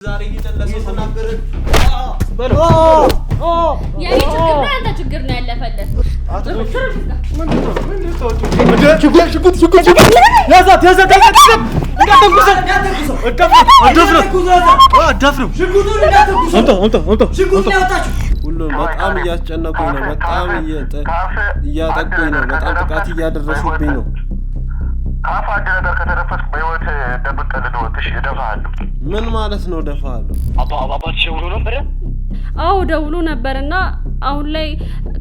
ዛሬ ይተለሰው ተናገረን በሉ ያኔ ችግር ነው ያለፈለት ሁሉም በጣም እያስጨነቁኝ ነው በጣም እያጠቁኝ ነው በጣም ጥቃት እያደረሱብኝ ነው ካፋደ ነገር ከተረፈስኩ በህይወት ደብቀልዶ ትሽ ደፋለሁ ምን ማለት ነው ደፋለሁ አባባች ደውሎ ነበር አው ደውሎ ነበርና አሁን ላይ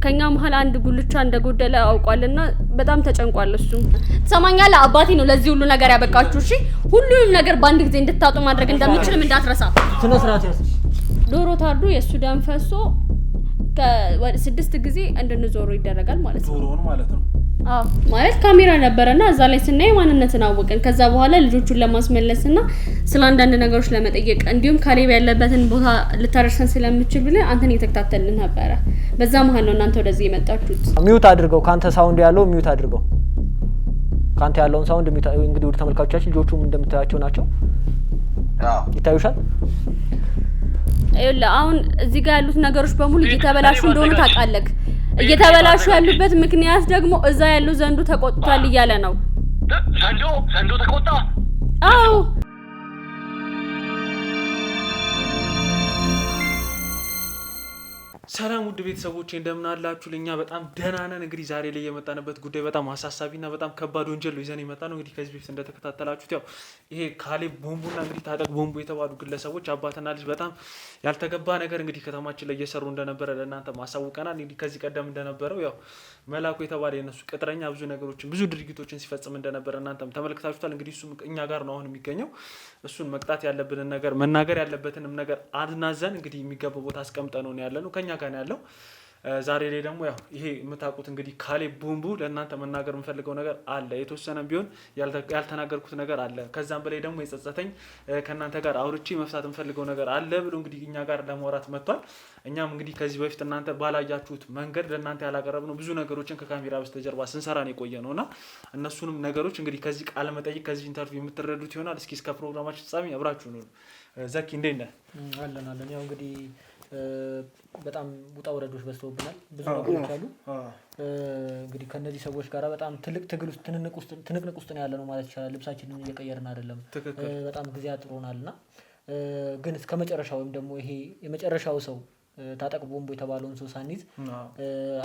ከኛ መሃል አንድ ጉልቻ እንደጎደለ አውቋልና በጣም ተጨንቋል እሱ ተሰማኛለህ አባቴ ነው ለዚህ ሁሉ ነገር ያበቃችሁ እሺ ሁሉንም ነገር ባንድ ጊዜ እንድታጡ ማድረግ እንደምትችልም እንዳትረሳ ስነ ስርዓት ያስሽ ዶሮ ታርዶ የሱ ደም ፈሶ ከ6 ጊዜ እንድንዞሩ ይደረጋል ማለት ነው ዶሮውን ማለት ነው ማለት ካሜራ ነበርና እዛ ላይ ስናይ ማንነትን አወቀን ከዛ በኋላ ልጆቹን ለማስመለስና ስለአንዳንድ ነገሮች ለመጠየቅ እንዲሁም ካሌብ ያለበትን ቦታ ልታደርሰን ስለምትችል ብለ አንተን እየተከታተልን ነበር በዛ መሃል ነው እናንተ ወደዚህ የመጣችሁት ሚውት አድርገው ካንተ ሳውንድ ያለው ሚውት አድርገው ካንተ ያለውን ሳውንድ ሚውት እንግዲህ ወደ ተመልካቾቻችን ልጆቹም እንደምታያቸው ናቸው ይታዩሻል አሁን እዚህ ጋር ያሉት ነገሮች በሙሉ እየተበላሹ እንደሆነ ታውቃለህ እየተበላሹ ያሉበት ምክንያት ደግሞ እዛ ያለው ዘንዱ ተቆጥቷል እያለ ነው ዘንዶ ተቆጣ አው ሰላም ውድ ቤተሰቦቼ እንደምን አላችሁ ለኛ በጣም ደህና ነን እንግዲህ ዛሬ ላይ የመጣንበት ጉዳይ በጣም አሳሳቢና በጣም ከባድ ወንጀል ነው ይዘን የመጣነው እንግዲህ ከዚህ በፊት እንደተከታተላችሁት ያው ይሄ ካሌብ ቦምቡና እንግዲህ ታጠቅ ቦምቡ የተባሉ ግለሰቦች አባትና ልጅ በጣም ያልተገባ ነገር እንግዲህ ከተማችን ላይ እየሰሩ እንደነበረ ለእናንተ ማሳውቀናል እንግዲህ ከዚህ ቀደም እንደነበረው ያው መላኩ የተባለ የነሱ ቅጥረኛ ብዙ ነገሮችን ብዙ ድርጊቶችን ሲፈጽም እንደነበረ እናንተም ተመልክታችሁታል እንግዲህ እሱ እኛ ጋር ነው አሁን የሚገኘው እሱን መቅጣት ያለብንን ነገር መናገር ያለበትንም ነገር አድናዘን እንግዲህ የሚገባው ቦታ አስቀምጠነው ነው ያለነው ከኛ ጋር ያለው ዛሬ ላይ ደግሞ ያው ይሄ የምታውቁት እንግዲህ ካሌብ ቦምቡ ለእናንተ መናገር የምፈልገው ነገር አለ የተወሰነም ቢሆን ያልተናገርኩት ነገር አለ ከዛም በላይ ደግሞ የጸጸተኝ ከእናንተ ጋር አውርቼ መፍታት የምፈልገው ነገር አለ ብሎ እንግዲህ እኛ ጋር ለማውራት መጥቷል እኛም እንግዲህ ከዚህ በፊት እናንተ ባላያችሁት መንገድ ለእናንተ ያላቀረብነው ብዙ ነገሮችን ከካሜራ በስተጀርባ ስንሰራ ነው የቆየነውና እነሱንም ነገሮች እንግዲህ ከዚህ ቃለ መጠይቅ ከዚህ ኢንተርቪው የምትረዱት ይሆናል እስኪ እስከ ፕሮግራማችን ፍጻሜ አብራችሁ ነው ዘኪ እንዴት ነህ አለን ያው እንግዲህ በጣም ውጣ ወረዶች በስተውብናል ብዙ ነገሮች አሉ እንግዲህ ከነዚህ ሰዎች ጋር በጣም ትልቅ ትግል ውስጥ ትንቅንቅ ውስጥ ነው ያለነው ማለት ይችላል ልብሳችንን እየቀየርን አይደለም በጣም ጊዜ አጥሮናልና ግን እስከመጨረሻው ወይም ደግሞ ይሄ የመጨረሻው ሰው ታጠቅ ቦምቡ የተባለውን ሰው ሳንይዝ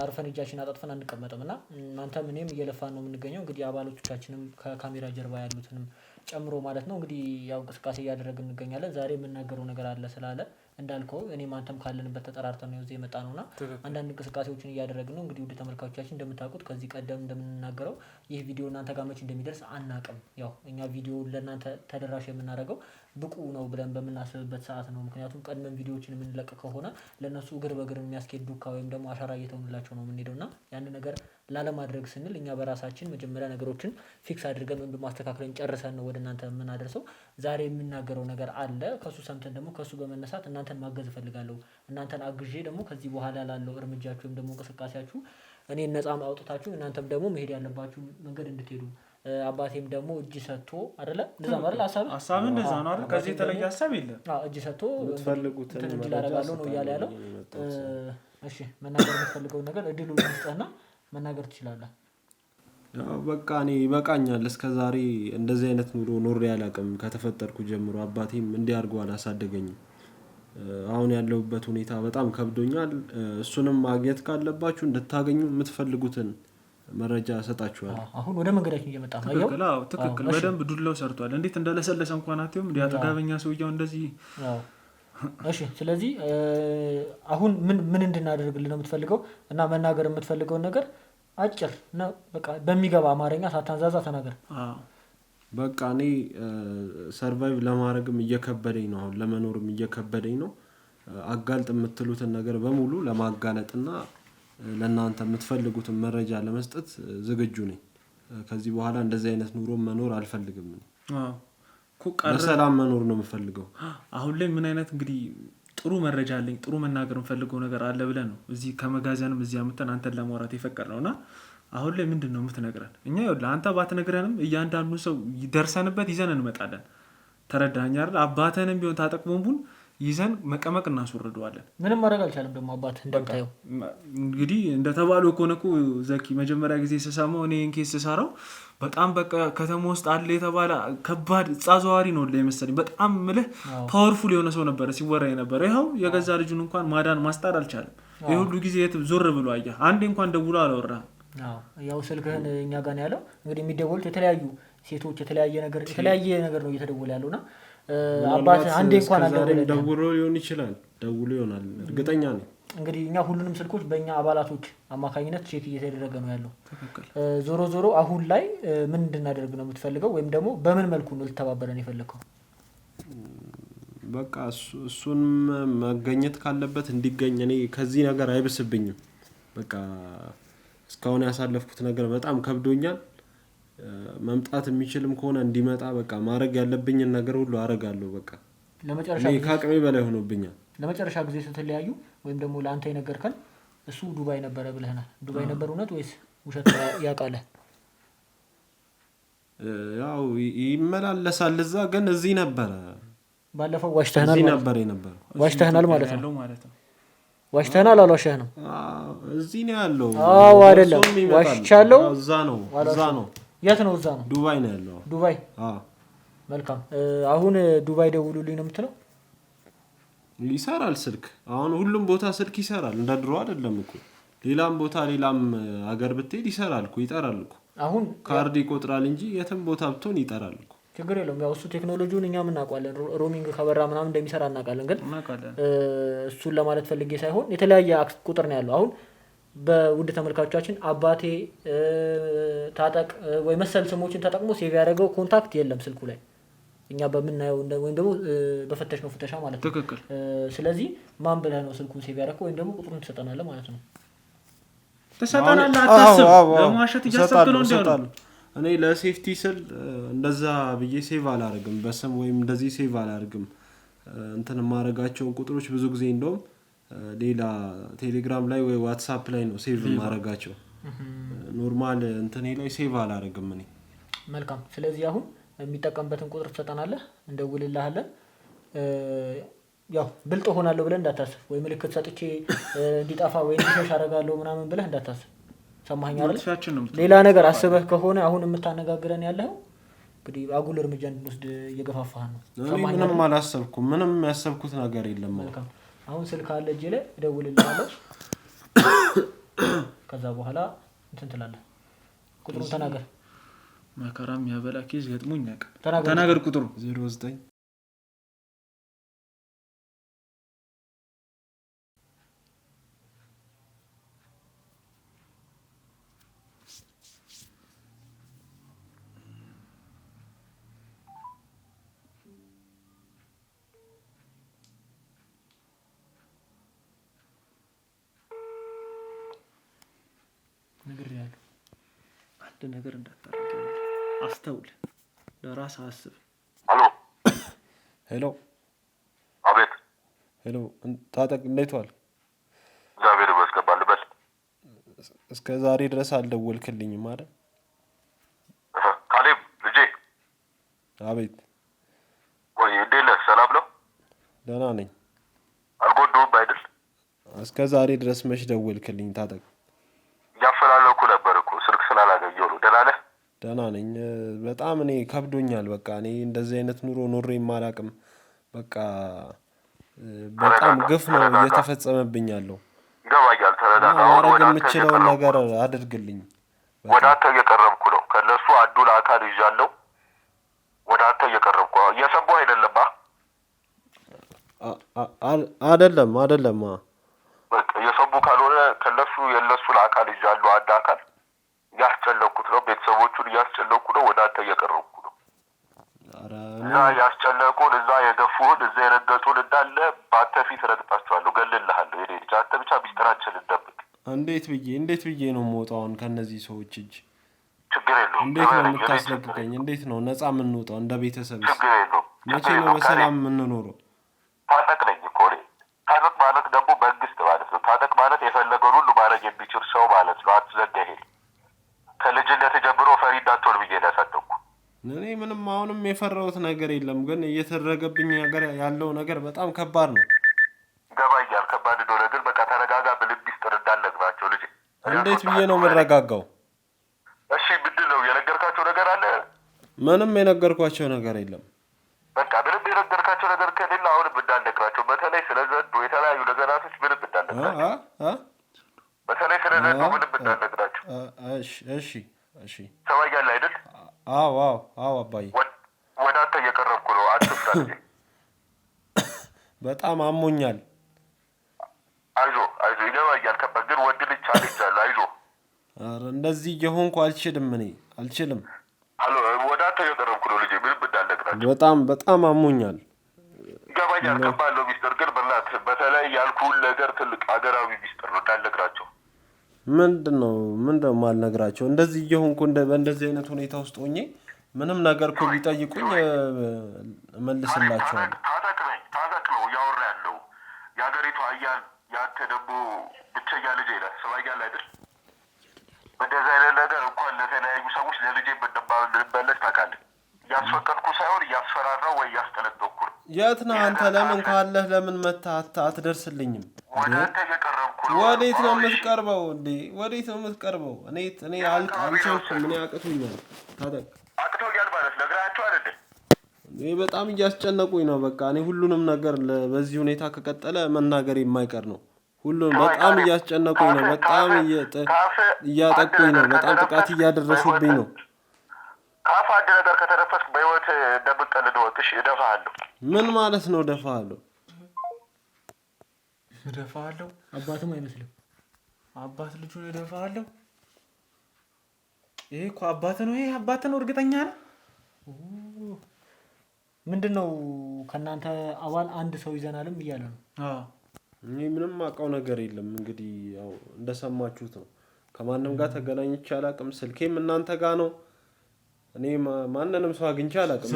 አርፈን እጃችን አጣጥፈን አንቀመጥምና እናንተም እኔም እየለፋን ነው የምንገኘው እንግዲህ አባሎቻችንም ከካሜራ ጀርባ ያሉትንም ጨምሮ ማለት ነው እንግዲህ ያው እንቅስቃሴ እያደረግን እንገኛለን ዛሬ የምናገረው ነገር አለ ስላለ እንዳልከው እኔም አንተም ካለንበት ተጠራርተን ነው እዚህ የመጣነውና አንዳንድ እንቅስቃሴዎችን እያደረግን ነው እንግዲህ ወደ ተመልካቾቻችን እንደምታውቁት ከዚህ ቀደም እንደምንናገረው ይህ ቪዲዮ እናንተ ጋር መች እንደሚደርስ አናቅም ያው እኛ ቪዲዮ ለእናንተ ተደራሽ የምናደርገው ብቁ ነው ብለን በመናስብበት ሰዓት ነው ምክንያቱም ቀድመን ቪዲዮዎችን የምንለቅ ከሆነ ለነሱ እግር በእግር የሚያስኬድ ዱካ ወይም ደግሞ አሻራ እየተውንላቸው ነው የምንሄደውና ያን ነገር ላለማድረግ ስንል እኛ በራሳችን መጀመሪያ ነገሮችን ፊክስ አድርገን ወይም ደግሞ አስተካክለን ጨርሰን ነው ወደ እናንተ የምናደርሰው ዛሬ የምናገረው ነገር አለ ከሱ ሰምተን ደግሞ ከሱ በመነሳት እናንተን ማገዝ ፈልጋለሁ እናንተን አግዤ ደግሞ ከዚህ በኋላ ላለው እርምጃችሁ ወይም ደግሞ እንቅስቃሴያችሁ እኔን ነፃ አውጥታችሁ እናንተም ደግሞ መሄድ ያለባችሁ መንገድ እንድትሄዱ አባቴም ደግሞ እጅ ሰጥቶ አይደለ እንደዛ ማለት ሐሳብ እንደዛ ነው አይደል ከዚህ የተለየ ሐሳብ የለም እጅ ሰጥቶ ትፈልጉትን እንድል አደርጋለሁ ነው ያለው እሺ መናገር የምትፈልገው ነገር እድሉ ልስጥህና መናገር ትችላለህ ያው በቃ እኔ ይበቃኛል እስከዛሬ እንደዚህ አይነት ኑሮ ኖሬ ያላቀም ከተፈጠርኩ ጀምሮ አባቴም እንዲያርጉ አላሳደገኝም አሁን ያለውበት ሁኔታ በጣም ከብዶኛል እሱንም ማግኘት ካለባችሁ እንድታገኙ የምትፈልጉትን መረጃ ሰጣችኋል አሁን ወደ መንገዳችን እየመጣ ነው ትክክል በደንብ ዱላው ሰርቷል እንዴት እንደለሰለሰ እንኳን አትየውም እንዲያጠጋበኛ ሰውየው እንደዚህ እሺ ስለዚህ አሁን ምን እንድናደርግልን ነው የምትፈልገው እና መናገር የምትፈልገው ነገር አጭር ነው በቃ በሚገባ አማርኛ ሳታንዛዛ ተናገር በቃ እኔ ሰርቫይቭ ለማድረግም እየከበደኝ ነው አሁን ለመኖርም እየከበደኝ ነው አጋልጥ የምትሉትን ነገር በሙሉ ለማጋለጥና ለእናንተ የምትፈልጉትን መረጃ ለመስጠት ዝግጁ ነኝ ከዚህ በኋላ እንደዚህ አይነት ኑሮ መኖር አልፈልግም በሰላም መኖር ነው የምፈልገው አሁን ላይ ምን አይነት እንግዲህ ጥሩ መረጃ አለኝ ጥሩ መናገር የምፈልገው ነገር አለ ብለን ነው እዚህ ከመጋዘንም እዚህ አመጣን አንተን ለማውራት የፈቀድነውና አሁን ላይ ምንድነው የምትነግረን እኛ ይኸውልህ አንተ ባትነግረንም እያንዳንዱ ሰው ይደርሰንበት ይዘን እንመጣለን ተረዳኸኝ አይደል? አባትህንም ቢሆን ታጠቅ ቦምቡን ይዘን መቀመቅ እናስወርደዋለን። ምንም ማድረግ አልቻለም ደግሞ አባት እንደምታየው። እንግዲህ እንደተባለው ከሆነ እኮ ዘኪ መጀመሪያ ጊዜ ስሰማው እኔ ኬስ ስሰራው በጣም በቃ ከተማ ውስጥ አለ የተባለ ከባድ ጻዘዋሪ ነው ለመሰለኝ። በጣም ምልህ ፓወርፉል የሆነ ሰው ነበር ሲወራ የነበረ። ይኸው የገዛ ልጁን እንኳን ማዳን ማስጣር አልቻለም። ይሄ ሁሉ ጊዜ የት ዞር ብሎ አየህ? አንዴ እንኳን ደውሎ አላወራህም። ያው ስልክህን እኛ ጋር ነው ያለው። እንግዲህ የሚደወሉት የተለያዩ ሴቶች የተለያየ ነገር ነው እየተደወለ ያለውና አባት አንዴ እንኳን አልደወለም። ደውሎ ሊሆን ይችላል፣ ደውሎ ይሆናል፣ እርግጠኛ ነኝ። እንግዲህ እኛ ሁሉንም ስልኮች በእኛ አባላቶች አማካኝነት ቼክ እየተደረገ ነው ያለው። ዞሮ አሁን ላይ ምን እንድናደርግ ነው የምትፈልገው? ወይም ደግሞ በምን መልኩ ነው ልተባበረን የፈለግከው? በቃ እሱን መገኘት ካለበት እንዲገኝ። እኔ ከዚህ ነገር አይብስብኝም። በቃ እስካሁን ያሳለፍኩት ነገር በጣም ከብዶኛል። መምጣት የሚችልም ከሆነ እንዲመጣ በቃ ማድረግ ያለብኝን ነገር ሁሉ አደርጋለሁ። በቃ ለመጨረሻ ከአቅሜ በላይ ሆኖብኛል። ለመጨረሻ ጊዜ ስትለያዩ ወይም ደግሞ ለአንተ የነገርከን እሱ ዱባይ ነበረ ብለህናል። ዱባይ ነበር እውነት ወይስ ውሸት ያውቃል? ያው ይመላለሳል እዛ፣ ግን እዚህ ነበረ። ባለፈው ዋሽተህናል ዋሽተህናል ማለት ነው። ዋሽተህናል አልዋሸህንም? እዚህ ነው ያለው። አዎ አይደለም ዋሽቻለሁ። እዛ ነው። የት ነው? እዛ ነው። ዱባይ ነው ያለው። ዱባይ። መልካም። አሁን ዱባይ ደውሉልኝ ነው የምትለው? ይሰራል ስልክ። አሁን ሁሉም ቦታ ስልክ ይሰራል። እንደ ድሮ አይደለም እኮ። ሌላም ቦታ ሌላም ሀገር ብትሄድ ይሰራል እኮ፣ ይጠራል እኮ። አሁን ካርድ ይቆጥራል እንጂ የትም ቦታ ብትሆን ይጠራል እኮ። ችግር የለውም። ያው እሱ ቴክኖሎጂውን እኛም እናውቃለን። ሮሚንግ ከበራ ምናምን እንደሚሰራ እናውቃለን። ግን እሱን ለማለት ፈልጌ ሳይሆን የተለያየ ቁጥር ነው ያለው። አሁን በውድ ተመልካቾቻችን አባቴ ታጠቅ ወይ መሰል ስሞችን ተጠቅሞ ሴቭ ያደረገው ኮንታክት የለም ስልኩ ላይ እኛ በምናየው ወይም ደግሞ በፈተሽ ነው ፍተሻ ማለት ነው። ትክክል። ስለዚህ ማን ብለህ ነው ስልኩን ሴቭ ያደረገው ወይም ደግሞ ቁጥሩን ትሰጠናለህ ማለት ነው? ተሰጠናለህ። አታስብ። ለማሸት እያሰብክ ነው እንደሆነ እኔ ለሴፍቲ ስል እንደዛ ብዬ ሴቭ አላደርግም በስም ወይም እንደዚህ ሴቭ አላደርግም። እንትን ማረጋቸውን ቁጥሮች ብዙ ጊዜ እንደውም ሌላ ቴሌግራም ላይ ወይ ዋትስአፕ ላይ ነው ሴቭ ማረጋቸው። ኖርማል እንትኔ ላይ ሴቭ አላደርግም እኔ። መልካም። ስለዚህ አሁን የሚጠቀምበትን ቁጥር ትሰጠናለህ፣ እንደውልልሃለን። ያው ብልጥ ሆናለሁ ብለህ እንዳታስብ፣ ወይ ምልክት ሰጥቼ እንዲጠፋ ወይ እንዲሸሽ አደርጋለሁ ምናምን ብለህ እንዳታስብ። ሰማኸኝ አይደል? ሌላ ነገር አስበህ ከሆነ አሁን የምታነጋግረን ያለው እንግዲህ አጉል እርምጃ እንድንወስድ እየገፋፋህ ነው። ምንም አላሰብኩም። ምንም ያሰብኩት ነገር የለም። መልካም። አሁን ስልክ አለ እጄ ላይ፣ እደውልልሃለሁ። ከዛ በኋላ እንትን ትላለህ። ቁጥሩን ተናገር። መከራም ያበላ ኬዝ ገጥሞኝ ያውቃል። ተናገር ቁጥሩ 09 ነግሬሃለሁ። አንድ ነገር እንዳታረግ አስተውል፣ ለራስ አስብ። ሄሎ። አቤት። ሄሎ ታጠቅ፣ እንዴት ዋል? እግዚአብሔር ይመስገን። በል እስከ ዛሬ ድረስ አልደወልክልኝም አይደል? ካሌብ ልጄ። አቤት። ወይ እንዴት ነህ? ሰላም ነው? ደህና ነኝ። አልጎዳሁም አይደል? እስከ ዛሬ ድረስ መች ደወልክልኝ? ታጠቅ፣ እያፈላለኩ ነበር እኮ ስልክ ስላላገኘሁ ነው። ደህና ነህ? ደህና ነኝ። በጣም እኔ ከብዶኛል። በቃ እኔ እንደዚህ አይነት ኑሮ ኖሬ የማላቅም። በቃ በጣም ግፍ ነው እየተፈጸመብኝ ያለው። ገባኛል። ተረጋጋ። ማድረግ የምችለውን ነገር አድርግልኝ። ወደ አንተ እየቀረብኩ ነው። ከነሱ አንዱን አካል ይዣለሁ። ወደ አንተ እየቀረብኩ እየሰማሁ አይደለም? አይደለም። በቃ እየሰሙ ካልሆነ ከነሱ የነሱን አካል ይዣለሁ። አንድ አካል እያስጨለኩት ነው። ቤተሰቦቹን እያስጨለኩ ነው። ወደ አንተ እየቀረብኩ ነው። እዛ ያስጨለቁን፣ እዛ የገፉን፣ እዛ የረገጡን እንዳለ በአንተ ፊት ረግጣቸዋለሁ። ገልልሃለሁ። የኔ ልጅ አንተ ብቻ ሚስጥራችን እንደብቅ። እንዴት ብዬ ነው የምወጣው አሁን ከእነዚህ ሰዎች እጅ? ችግር የለውም። እንዴት ነው የምታስለቅቀኝ? እንዴት ነው ነፃ የምንወጣው እንደ ቤተሰብ? ችግር የለውም። መቼ ነው በሰላም የምንኖረው? ታጠቅ ነኝ እኮ እኔ። ታጠቅ ማለት ደግሞ መንግስት ማለት ነው። ታጠቅ ማለት የፈለገውን ሁሉ ማድረግ የሚችል ሰው ማለት ነው። አትዘጋ። ይሄ ከልጅነት ጀምሮ ፈሪ እንዳትሆን ብዬ ነው ያሳደግኩ። እኔ ምንም አሁንም የፈራሁት ነገር የለም፣ ግን እየተደረገብኝ ነገር ያለው ነገር በጣም ከባድ ነው። ገባኛል። ከባድ ነው ነገር በቃ ተረጋጋ። በልብ ይስጥር እንዳልነግራቸው ልጅ። እንዴት ብዬ ነው የምረጋጋው? እሺ ምንድን ነው የነገርካቸው ነገር አለ? ምንም የነገርኳቸው ነገር የለም። በቃ ምንም የነገርካቸው ነገር ከሌለ አሁንም እንዳልነግራቸው። በተለይ ስለ ዘንዶ የተለያዩ ነገራቶች ምንም እንዳልነግራቸው። በተለይ ስለ ዘንዶ ምንም እንዳልነግራቸው። እሺ እሺ። ሰማኛለህ አይደል? አዎ አባዬ። ወደ አንተ እየቀረብኩ ነው። አትፍራ ልጄ። በጣም አሞኛል። አይዞህ ይገባኛል። ከባድ ግን ወንድ ልጅ ቻሌንጅ አለ። አይዞህ። ኧረ እንደዚህ እየሆንኩ አልችልም። እኔ አልችልም። ወደ አንተ እየቀረብኩ ነው ልጄ። ምንም እንዳልነግራቸው። በጣም አሞኛል። ይገባኛል። ከባድ ነው ሚስጥር፣ ግን በእናትህ በተለይ ያልኩህን ነገር ትልቅ ሀገራዊ ሚስጥር ነው እንዳልነግራቸው። ምንድን ነው የማልነግራቸው? እንደዚህ እየሆንኩ በእንደዚህ አይነት ሁኔታ ውስጥ ሆኜ ምንም ነገር እኮ ቢጠይቁኝ እመልስላቸዋለሁ። ታጠቅ ነው እያወራ ያለው የሀገሪቱ አያል፣ ያንተ ደግሞ ብቸኛ ልጄ ነህ። ሰማኛለህ አይደል? በደዛ አይነት ነገር እንኳን ለተለያዩ ሰዎች ለልጄ ልመለስ ታውቃለህ። እያስፈቀድኩ ሳይሆን እያስፈራራው ወይ እያስጠነቀቅኩ ነው። የት ነህ አንተ? ለምን ካለህ ለምን መተህ አትደርስልኝም? ወደ አንተ እየቀረብኩ ነው። ወዴት ነው የምትቀርበው እንዴ? ወዴት ነው የምትቀርበው? እኔ አልቻልኩም። እኔ አቅቶኛል። ታጠቅ አቅቶኛል ማለት ነግራቸው አይደል? እኔ በጣም እያስጨነቁኝ ነው። በቃ እኔ ሁሉንም ነገር በዚህ ሁኔታ ከቀጠለ መናገር የማይቀር ነው። ሁሉንም በጣም እያስጨነቁኝ ነው። በጣም እያጠቁኝ ነው። በጣም ጥቃት እያደረሱብኝ ነው። ካፍ አንድ ነገር ከተነፈስክ በህይወት እንደምትቀልድ ወቅሽ እደፋሃለሁ። ምን ማለት ነው እደፋሃለሁ? እደፋሃለሁ? አባትም አይመስልም። አባት ልጁን እደፋሃለሁ? ይሄ እኮ አባት ነው። ይሄ አባት ነው። እርግጠኛ ነህ? ምንድን ነው ከእናንተ አባል አንድ ሰው ይዘናልም እያለ ነው። እኔ ምንም አውቀው ነገር የለም። እንግዲህ ያው እንደሰማችሁት ነው። ከማንም ጋር ተገናኝቼ አላውቅም። ስልኬም እናንተ ጋር ነው። እኔ ማንንም ሰው አግኝቼ አላውቅም።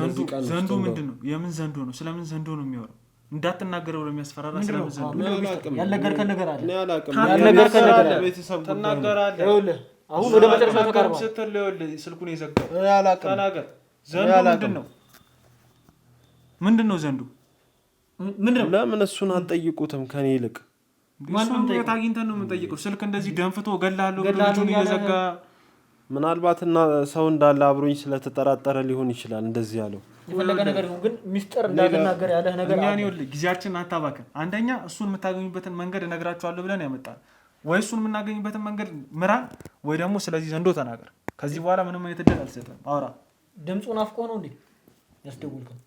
ዘንዶ ምንድን ነው? የምን ዘንዶ ነው? ስለምን ዘንዶ ነው የሚያወራው? እንዳትናገረው ለሚያስፈራራ ስለምን ዘንዶ ያልነገርከን ነገር አለ? እኔ አላውቅም። ያልነገርከን ነገር አለ? ቤተሰብ ትናገራለህ። ይኸውልህ አሁን ወደ መጨረሻው ተቃርበው ስትል ይኸውልህ ስልኩን የዘጋው። እኔ አላውቅም። ተናገር። ዘንዶ ምንድን ነው ዘንዶ? ለምን እሱን አትጠይቁትም ከኔ ይልቅ? ማንም የት አግኝተን ነው የምንጠይቀው? ስልክ እንደዚህ ደንፍቶ እገላለሁ ልጁን እየዘጋ ምናልባት እና ሰው እንዳለ አብሮኝ ስለተጠራጠረ ሊሆን ይችላል እንደዚህ ያለው። የፈለገ ነገር ይሁን ግን ሚስጥር እንዳትናገር ያለህ ነገር አለ። እኛን ይኸውልህ ጊዜያችንን አታባክን። አንደኛ እሱን የምታገኙበትን መንገድ እነግራቸዋለሁ ብለን ያመጣል። ወይ እሱን የምናገኝበትን መንገድ ምራን፣ ወይ ደግሞ ስለዚህ ዘንዶ ተናገር። ከዚህ በኋላ ምንም አይነት እድል አልሰጠም። አውራ። ድምፁን አፍቆ ነው እንዴ ያስደውልከው?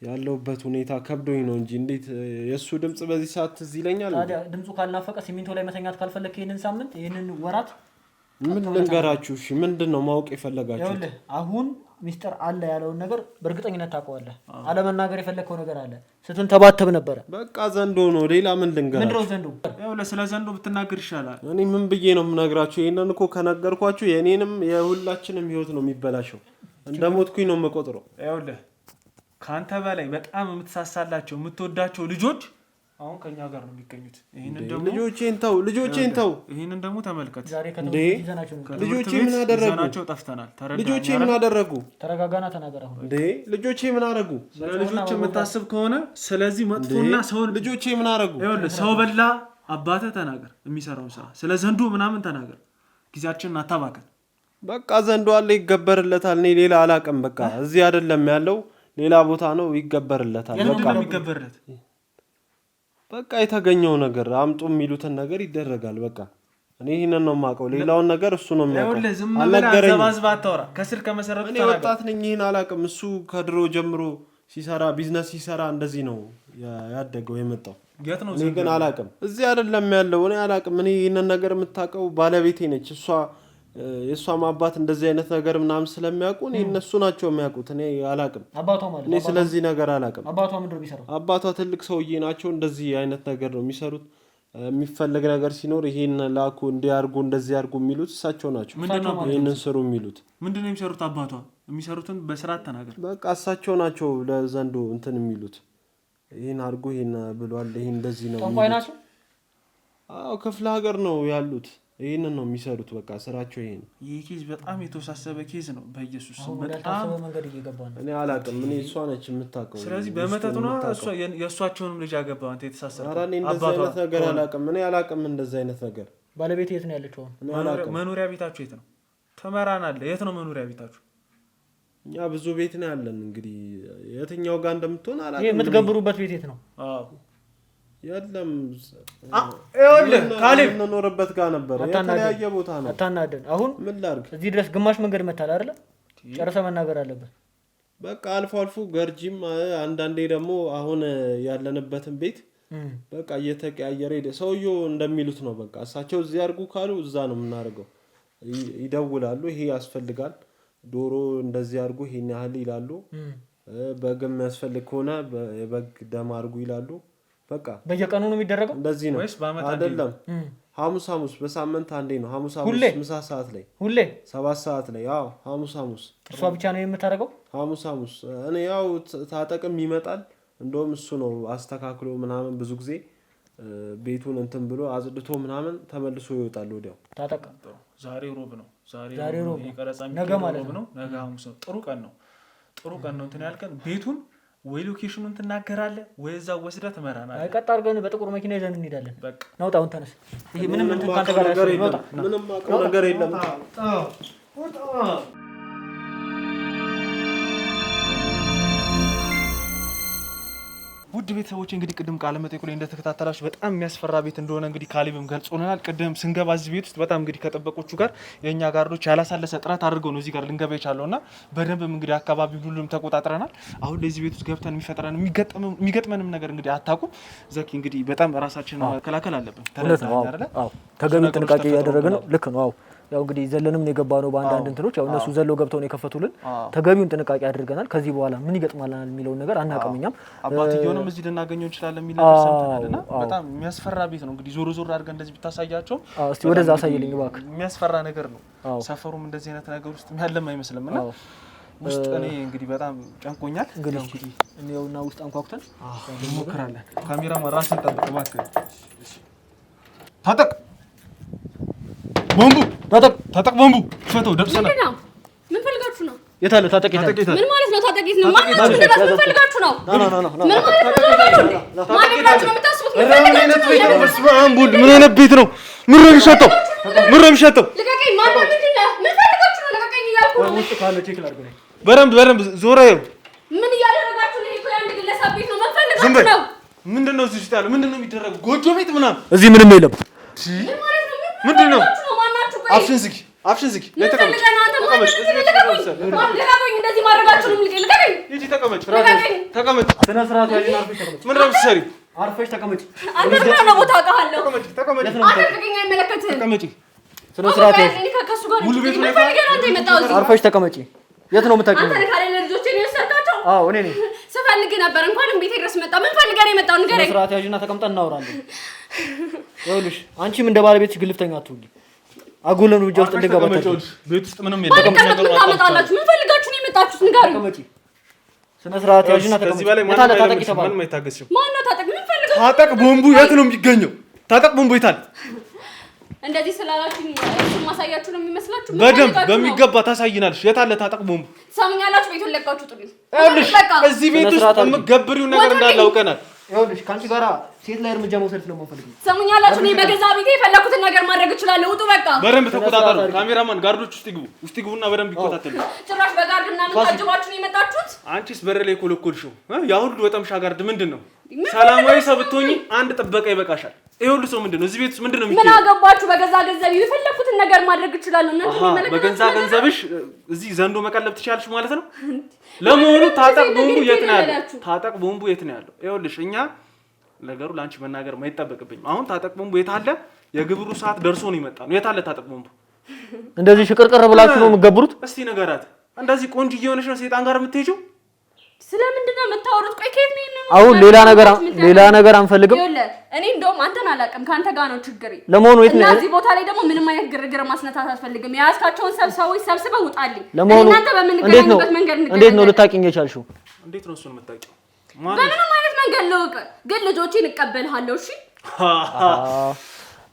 ያለውበት ሁኔታ ከብዶኝ ነው እንጂ እንዴት የእሱ ድምፅ በዚህ ሰዓት ትዝ ይለኛል? ታዲያ ድምፁ ካልናፈቀ ሲሚንቶ ላይ መተኛት ካልፈለክ ይሄንን ሳምንት ይሄንን ወራት ምን ልንገራችሁ? እሺ ምንድን ነው ማወቅ የፈለጋችሁት? ይኸውልህ አሁን ሚስጥር አለ ያለውን ነገር በእርግጠኝነት ታውቀዋለህ። አለመናገር የፈለግከው ነገር አለ። ስትንተባተብ ነበረ። በቃ ዘንዶ ነው። ሌላ ምን ልንገራችሁ? ምንድነው ዘንዶ? ይኸውልህ ስለ ዘንዶ ብትናገር ይሻላል። እኔ ምን ብዬ ነው የምነግራችሁ? ይሄንን እኮ ከነገርኳችሁ የኔንም የሁላችንም ህይወት ነው የሚበላሸው። እንደሞትኩኝ ነው የምቆጥረው። ይኸውልህ ከአንተ በላይ በጣም የምትሳሳላቸው የምትወዳቸው ልጆች አሁን ከኛ ጋር ነው የሚገኙት። ልጆቼን ተው። ይሄንን ደግሞ ተመልከት። ልጆቼ ምን አደረጉ? ይዘናቸው ጠፍተናል። ልጆቼ ምን አደረጉ? ተረጋጋና ተናገር። አሁን ልጆቼ ምን አደረጉ? ስለ ልጆች የምታስብ ከሆነ ስለዚህ መጥፎና ሰውን ልጆቼ ምን አደረጉ? ይኸውልህ ሰው በላ አባትህ ተናገር። የሚሰራውን ስራ ስለ ዘንዶ ምናምን ተናገር። ጊዜያችንን አታባከን። በቃ ዘንዶ አለ፣ ይገበርለታል። እኔ ሌላ አላውቅም። በቃ እዚህ አይደለም ያለው ሌላ ቦታ ነው፣ ይገበርለታል። በቃ የተገኘው ነገር አምጡ የሚሉትን ነገር ይደረጋል። በቃ እኔ ይሄንን ነው የማውቀው። ሌላውን ነገር እሱ ነው የሚያውቀው። እኔ ወጣት ነኝ፣ ይሄን አላውቅም። እሱ ከድሮ ጀምሮ ቢዝነስ ሲሰራ እንደዚህ ነው ያደገው የመጣው። እኔ ግን አላውቅም። እዚህ አይደለም ያለው፣ እኔ አላውቅም። እኔ ይሄንን ነገር የምታውቀው ባለቤቴ ነች። የእሷም አባት እንደዚህ አይነት ነገር ምናምን ስለሚያውቁ እነሱ ናቸው የሚያውቁት። እኔ አላውቅም። እኔ ስለዚህ ነገር አላውቅም። አባቷ ትልቅ ሰውዬ ናቸው። እንደዚህ አይነት ነገር ነው የሚሰሩት። የሚፈለግ ነገር ሲኖር ይሄን ላኩ፣ እንዲያርጉ፣ እንደዚህ ያርጉ የሚሉት እሳቸው ናቸው። ይሄንን ስሩ የሚሉት ምንድን ነው የሚሰሩት? አባቷ የሚሰሩትን በስርዓት ተናገር። በቃ እሳቸው ናቸው ለዘንዶ እንትን የሚሉት። ይሄን አርጉ፣ ይሄን ብሏል፣ ይሄን እንደዚህ ነው። ጠንቋይ ናቸው። አዎ ክፍለ ሀገር ነው ያሉት። ይሄንን ነው የሚሰሩት። በቃ ስራቸው ይሄ ነው። ይሄ ኬዝ በጣም የተወሳሰበ ኬዝ ነው። በኢየሱስ በጣም መንገድ እየገባ ነው። እኔ አላውቅም። እኔ እሷ ነች የምታውቀው። ስለዚህ በመተቱ ነው እሷ የእሷቸውንም ልጅ አገባው አንተ የተሳሰረ። ኧረ እኔ እንደዚህ አይነት ነገር አላውቅም። እኔ አላውቅም እንደዚህ አይነት ነገር። ባለቤት የት ነው ያለችው? መኖሪያ ቤታችሁ የት ነው? ተመራናለ። የት ነው መኖሪያ ቤታችሁ? እኛ ብዙ ቤት ነው ያለን። እንግዲህ የትኛው ጋር እንደምትሆን አላውቅም። ይሄ የምትገብሩበት ቤት የት ነው? አዎ የለም ይኸውልህ ካሌብ እንኖርበት ጋር ነበር። የተለያየ ቦታ ነው። አታናደን። አሁን ምን ላድርግ? እዚህ ድረስ ግማሽ መንገድ መታል አይደለ? ጨርሰህ መናገር አለበት። በቃ አልፎ አልፎ ገርጂም አንዳንዴ ደግሞ አሁን ያለንበትን ቤት በቃ እየተቀያየረ ሄደ። ሰውየው እንደሚሉት ነው። በቃ እሳቸው እዚህ አድርጉ ካሉ እዛ ነው የምናደርገው። ይደውላሉ፣ ይሄ ያስፈልጋል፣ ዶሮ እንደዚህ አድርጉ ይሄን ያህል ይላሉ። በግም ያስፈልግ ከሆነ የበግ ደም አድርጉ ይላሉ። በቃ በየቀኑ ነው የሚደረገው እንደዚህ ነው አይደለም? ሐሙስ በሳምንት አንዴ ነው። ሐሙስ ምሳ ሰዓት ላይ ሁሌ 7 ሰዓት ላይ ያው ሐሙስ እሷ ብቻ ነው የምታደርገው። ሐሙስ እኔ ያው ታጠቅም ይመጣል። እንደውም እሱ ነው አስተካክሎ ምናምን ብዙ ጊዜ ቤቱን እንትን ብሎ አጽድቶ ምናምን ተመልሶ ይወጣል ወዲያው። ታጠቅ ዛሬ ሮብ ነው። ዛሬ ሮብ ይቀረጻ ነገ ማለት ነው። ነገ ሐሙስ ነው። ጥሩ ቀን ነው እንትን ያልከን ቤቱን ወይ ሎኬሽኑን ትናገራለህ ወይ እዛው ወስደህ ትመራናለህ። አይ ቀጥ አድርገን በጥቁር መኪና ይዘን እንሄዳለን። በቃ ናውጣውን ተነስ። ይሄ ምንም እንትን ካንተ ጋር ምንም አውቀው ነገር የለም። ውድ ቤተሰቦች እንግዲህ ቅድም ቃለ መጠይቁ ላይ እንደተከታተላችሁ በጣም የሚያስፈራ ቤት እንደሆነ እንግዲህ ካሌብም ገልጾልናል። ቅድም ስንገባ እዚህ ቤት ውስጥ በጣም እንግዲህ ከጠበቆቹ ጋር የእኛ ጋርዶች ያላሳለሰ ጥረት አድርገው ነው እዚህ ጋር ልንገባ የቻለውና በደንብም እንግዲህ አካባቢው ሁሉም ተቆጣጥረናል። አሁን ለዚህ ቤት ውስጥ ገብተን የሚፈጥረን የሚገጥመንም ነገር እንግዲህ አታውቁም። ዘኪ እንግዲህ በጣም ራሳችንን መከላከል አለብን። ተገቢውን ጥንቃቄ እያደረግን ነው። ልክ ነው። አዎ ያው እንግዲህ ዘለንም ነው የገባ ነው በአንዳንድ እንትኖች ያው እነሱ ዘለው ገብተው ነው የከፈቱልን። ተገቢውን ጥንቃቄ አድርገናል። ከዚህ በኋላ ምን ይገጥማልናል የሚለውን ነገር አናውቅም። እኛም አባትየውንም እዚህ ልናገኘው እንችላለን የሚል ነገር ሰምተናልና በጣም የሚያስፈራ ቤት ነው። እንግዲህ ዞር አድርገን እንደዚህ ብታሳያቸው እስቲ ወደዛ አሳይልኝ እባክህ። የሚያስፈራ ነገር ነው። ሰፈሩም እንደዚህ አይነት ነገር ውስጥ ያለም አይመስልምና ውስጥ እኔ እንግዲህ በጣም ጨንቆኛል። እንግዲህ እኔውና ውስጥ አንኳኩተን እንሞክራለን። ካሜራማን ራስን ጠብቅ እባክህ። ታጠቅ ቦምቡ ታጠቅ ቦምቡ ፈተው ደርሰናል። ምን ፈልጋችሁ ነው? የታለ ታጠቅ? ምን ማለት ነው? ታጠቅ ነው ማለት ነው? ምን ፈልጋችሁ ነው? ምን ማለት ነው? ማን ብላችሁ ነው የምታስቡት? ምን አይነት ቤት ነው? ምን ነው የሚሸጠው? ልቀቀኝ! ማን ነው? ምን ፈልጋችሁ ነው? ልቀቀኝ እያልኩ ነው። ውስጥ ካለ ቼክ ላድርግ ነው። በደንብ ዞራ ይኸው። ምን እያደረጋችሁ ነው? እኮ ያን ግለሰብ ቤት ነው። ምን ፈልጋችሁ ነው? ምንድነው እዚህ ውስጥ ያለው? ምንድነው የሚደረገው? ጎጆ ቤት ምናምን እዚህ ምንም የለም። ምንድነው? አፍሽን ዝጊ። ተቀመጭ። እንደዚህ ማድረጋችሁንም ልቀቀኝ። ሂጂ ተቀመጭ። ስነ ስርዓት ያዥ። ምንድን ነው የምትሰሪው? አርፈሽ ተቀመጭ። አንተ ስራ ነው ቦታ አውቃለሁ። ተቀመጭ። አንተ ልቀቀኝ፣ አይመለከትህም። ተቀመጪ። ስነ ስርዓት ያዥ። ከእሱ ጋር ሙሉ ቤት ነው የመጣው። አርፈሽ ተቀመጪ። የት ነው የምታውቂው? አንተ ካለ ልጆቼ ነው የወሰድካቸው? አዎ እኔ ነኝ። ስፈልግ ነበር። እንኳንም ቤቴ ድረስ መጣ። ምን ፈልገህ ነው የመጣው? ንገረኝ። ስነ ስርዓት ያዥና ተቀምጠን እናወራለን። ይኸውልሽ አንቺም እንደ ባለቤትሽ ግልፍተኛ አትሁኚ። አጉል እርምጃ ውስጥ እንደገባ ታውቂ። ቤት ውስጥ ምንም የለም። ታመጣላችሁ። ምን ፈልጋችሁ ነው የመጣችሁት? ንገሩኝ። ተቀመጪ። ስነ ስርዓት ያዥና ተቀመጪ። ከዚህ በላይ ማን አይታገስም። ማን ነው ታጠቅ? ምን ፈልጋችሁ? ታጠቅ ቦምቡ የት ነው የሚገኘው? ታጠቅ ቦምቡ የታል? እንደዚህ ስላላችሁኝ እሱን ማሳያችሁ ነው የሚመስላችሁ? በደንብ በሚገባ ታሳይናለሽ። የታለ ታጠቅ ቦምቡ? ሰምኛላችሁ። ቤቱን ለቃችሁ ጥሩኝ። እዚህ ቤት ውስጥ የምትገብሪው ነገር እንዳለ አውቀናል። ይኸውልሽ ከአንቺ ጋራ ሴት ላይ እርምጃ መውሰድ ስለማንፈልግ ነው። ሰምኛላችሁ። እኔ በገዛ ቤቴ የፈለኩትን ነገር ማድረግ እችላለሁ። ውጡ በቃ። በደንብ ተቆጣጠሩ። ካሜራማን ጋርዶች ውስጥ ይግቡና በደንብ ይቆጣጠሩ። ጭራሽ በጋርድ ምናምን ታጅባችሁ ነው የመጣችሁት? አንቺስ በር ላይ ኮለኮልሽው ያ ሁሉ በጠምሻ ጋርድ ምንድን ነው? ሰላማዊ ሰው ብትሆኚ አንድ ጥበቃ ይበቃሻል። ይሄ ሁሉ ሰው ምንድን ነው? እዚህ ቤት ውስጥ ምንድን ነው የሚገኘው? ምን አገባችሁ? በገዛ ገንዘብ የፈለኩትን ነገር ማድረግ እችላለሁ። በገዛ ገንዘብሽ እዚህ ዘንዶ መቀለብ ትችያለሽ ማለት ነው። ለመሆኑ ታጠቅ ቦምቡ የት ነው ያለው? ታጠቅ ቦምቡ የት ነው ያለው? ይኸውልሽ እኛ ነገሩ ላንቺ መናገር ማይጠበቅብኝ። አሁን ታጠቅ ቦምቡ የት አለ? የግብሩ ሰዓት ደርሶ ነው የመጣ ነው። የት አለ ታጠቅ ቦምቡ? እንደዚህ ሽቅርቅር ብላችሁ ነው የምትገብሩት? እስቲ ንገራት። እንደዚህ ቆንጆ እየሆነሽ ነው ሴጣን ጋር የምትሄጂው? ስለምንድን ነው የምታወሩት? ቆይ ከየት ነው? አሁን ሌላ ነገር አንፈልግም። ይኸውልህ እኔ እንደውም አንተን አላውቅም፣ ካንተ ጋር ነው ችግሬ። ለመሆኑ የት ነው? እዚህ ቦታ ላይ ደግሞ ምንም አይነት ግርግር ማስነታት አልፈልግም። የያዝካቸውን ሰዎች ሰብስበው ውጣልኝ። ለመሆኑ እናንተ በምንገናኝበት መንገድ እንዴት ነው ልታውቂኝ የቻልሽው? እንዴት ነው እሱን የምታውቂው? በምንም አይነት መንገድ ልውቅ፣ ግን ልጆቼን እቀበልሃለሁ። እሺ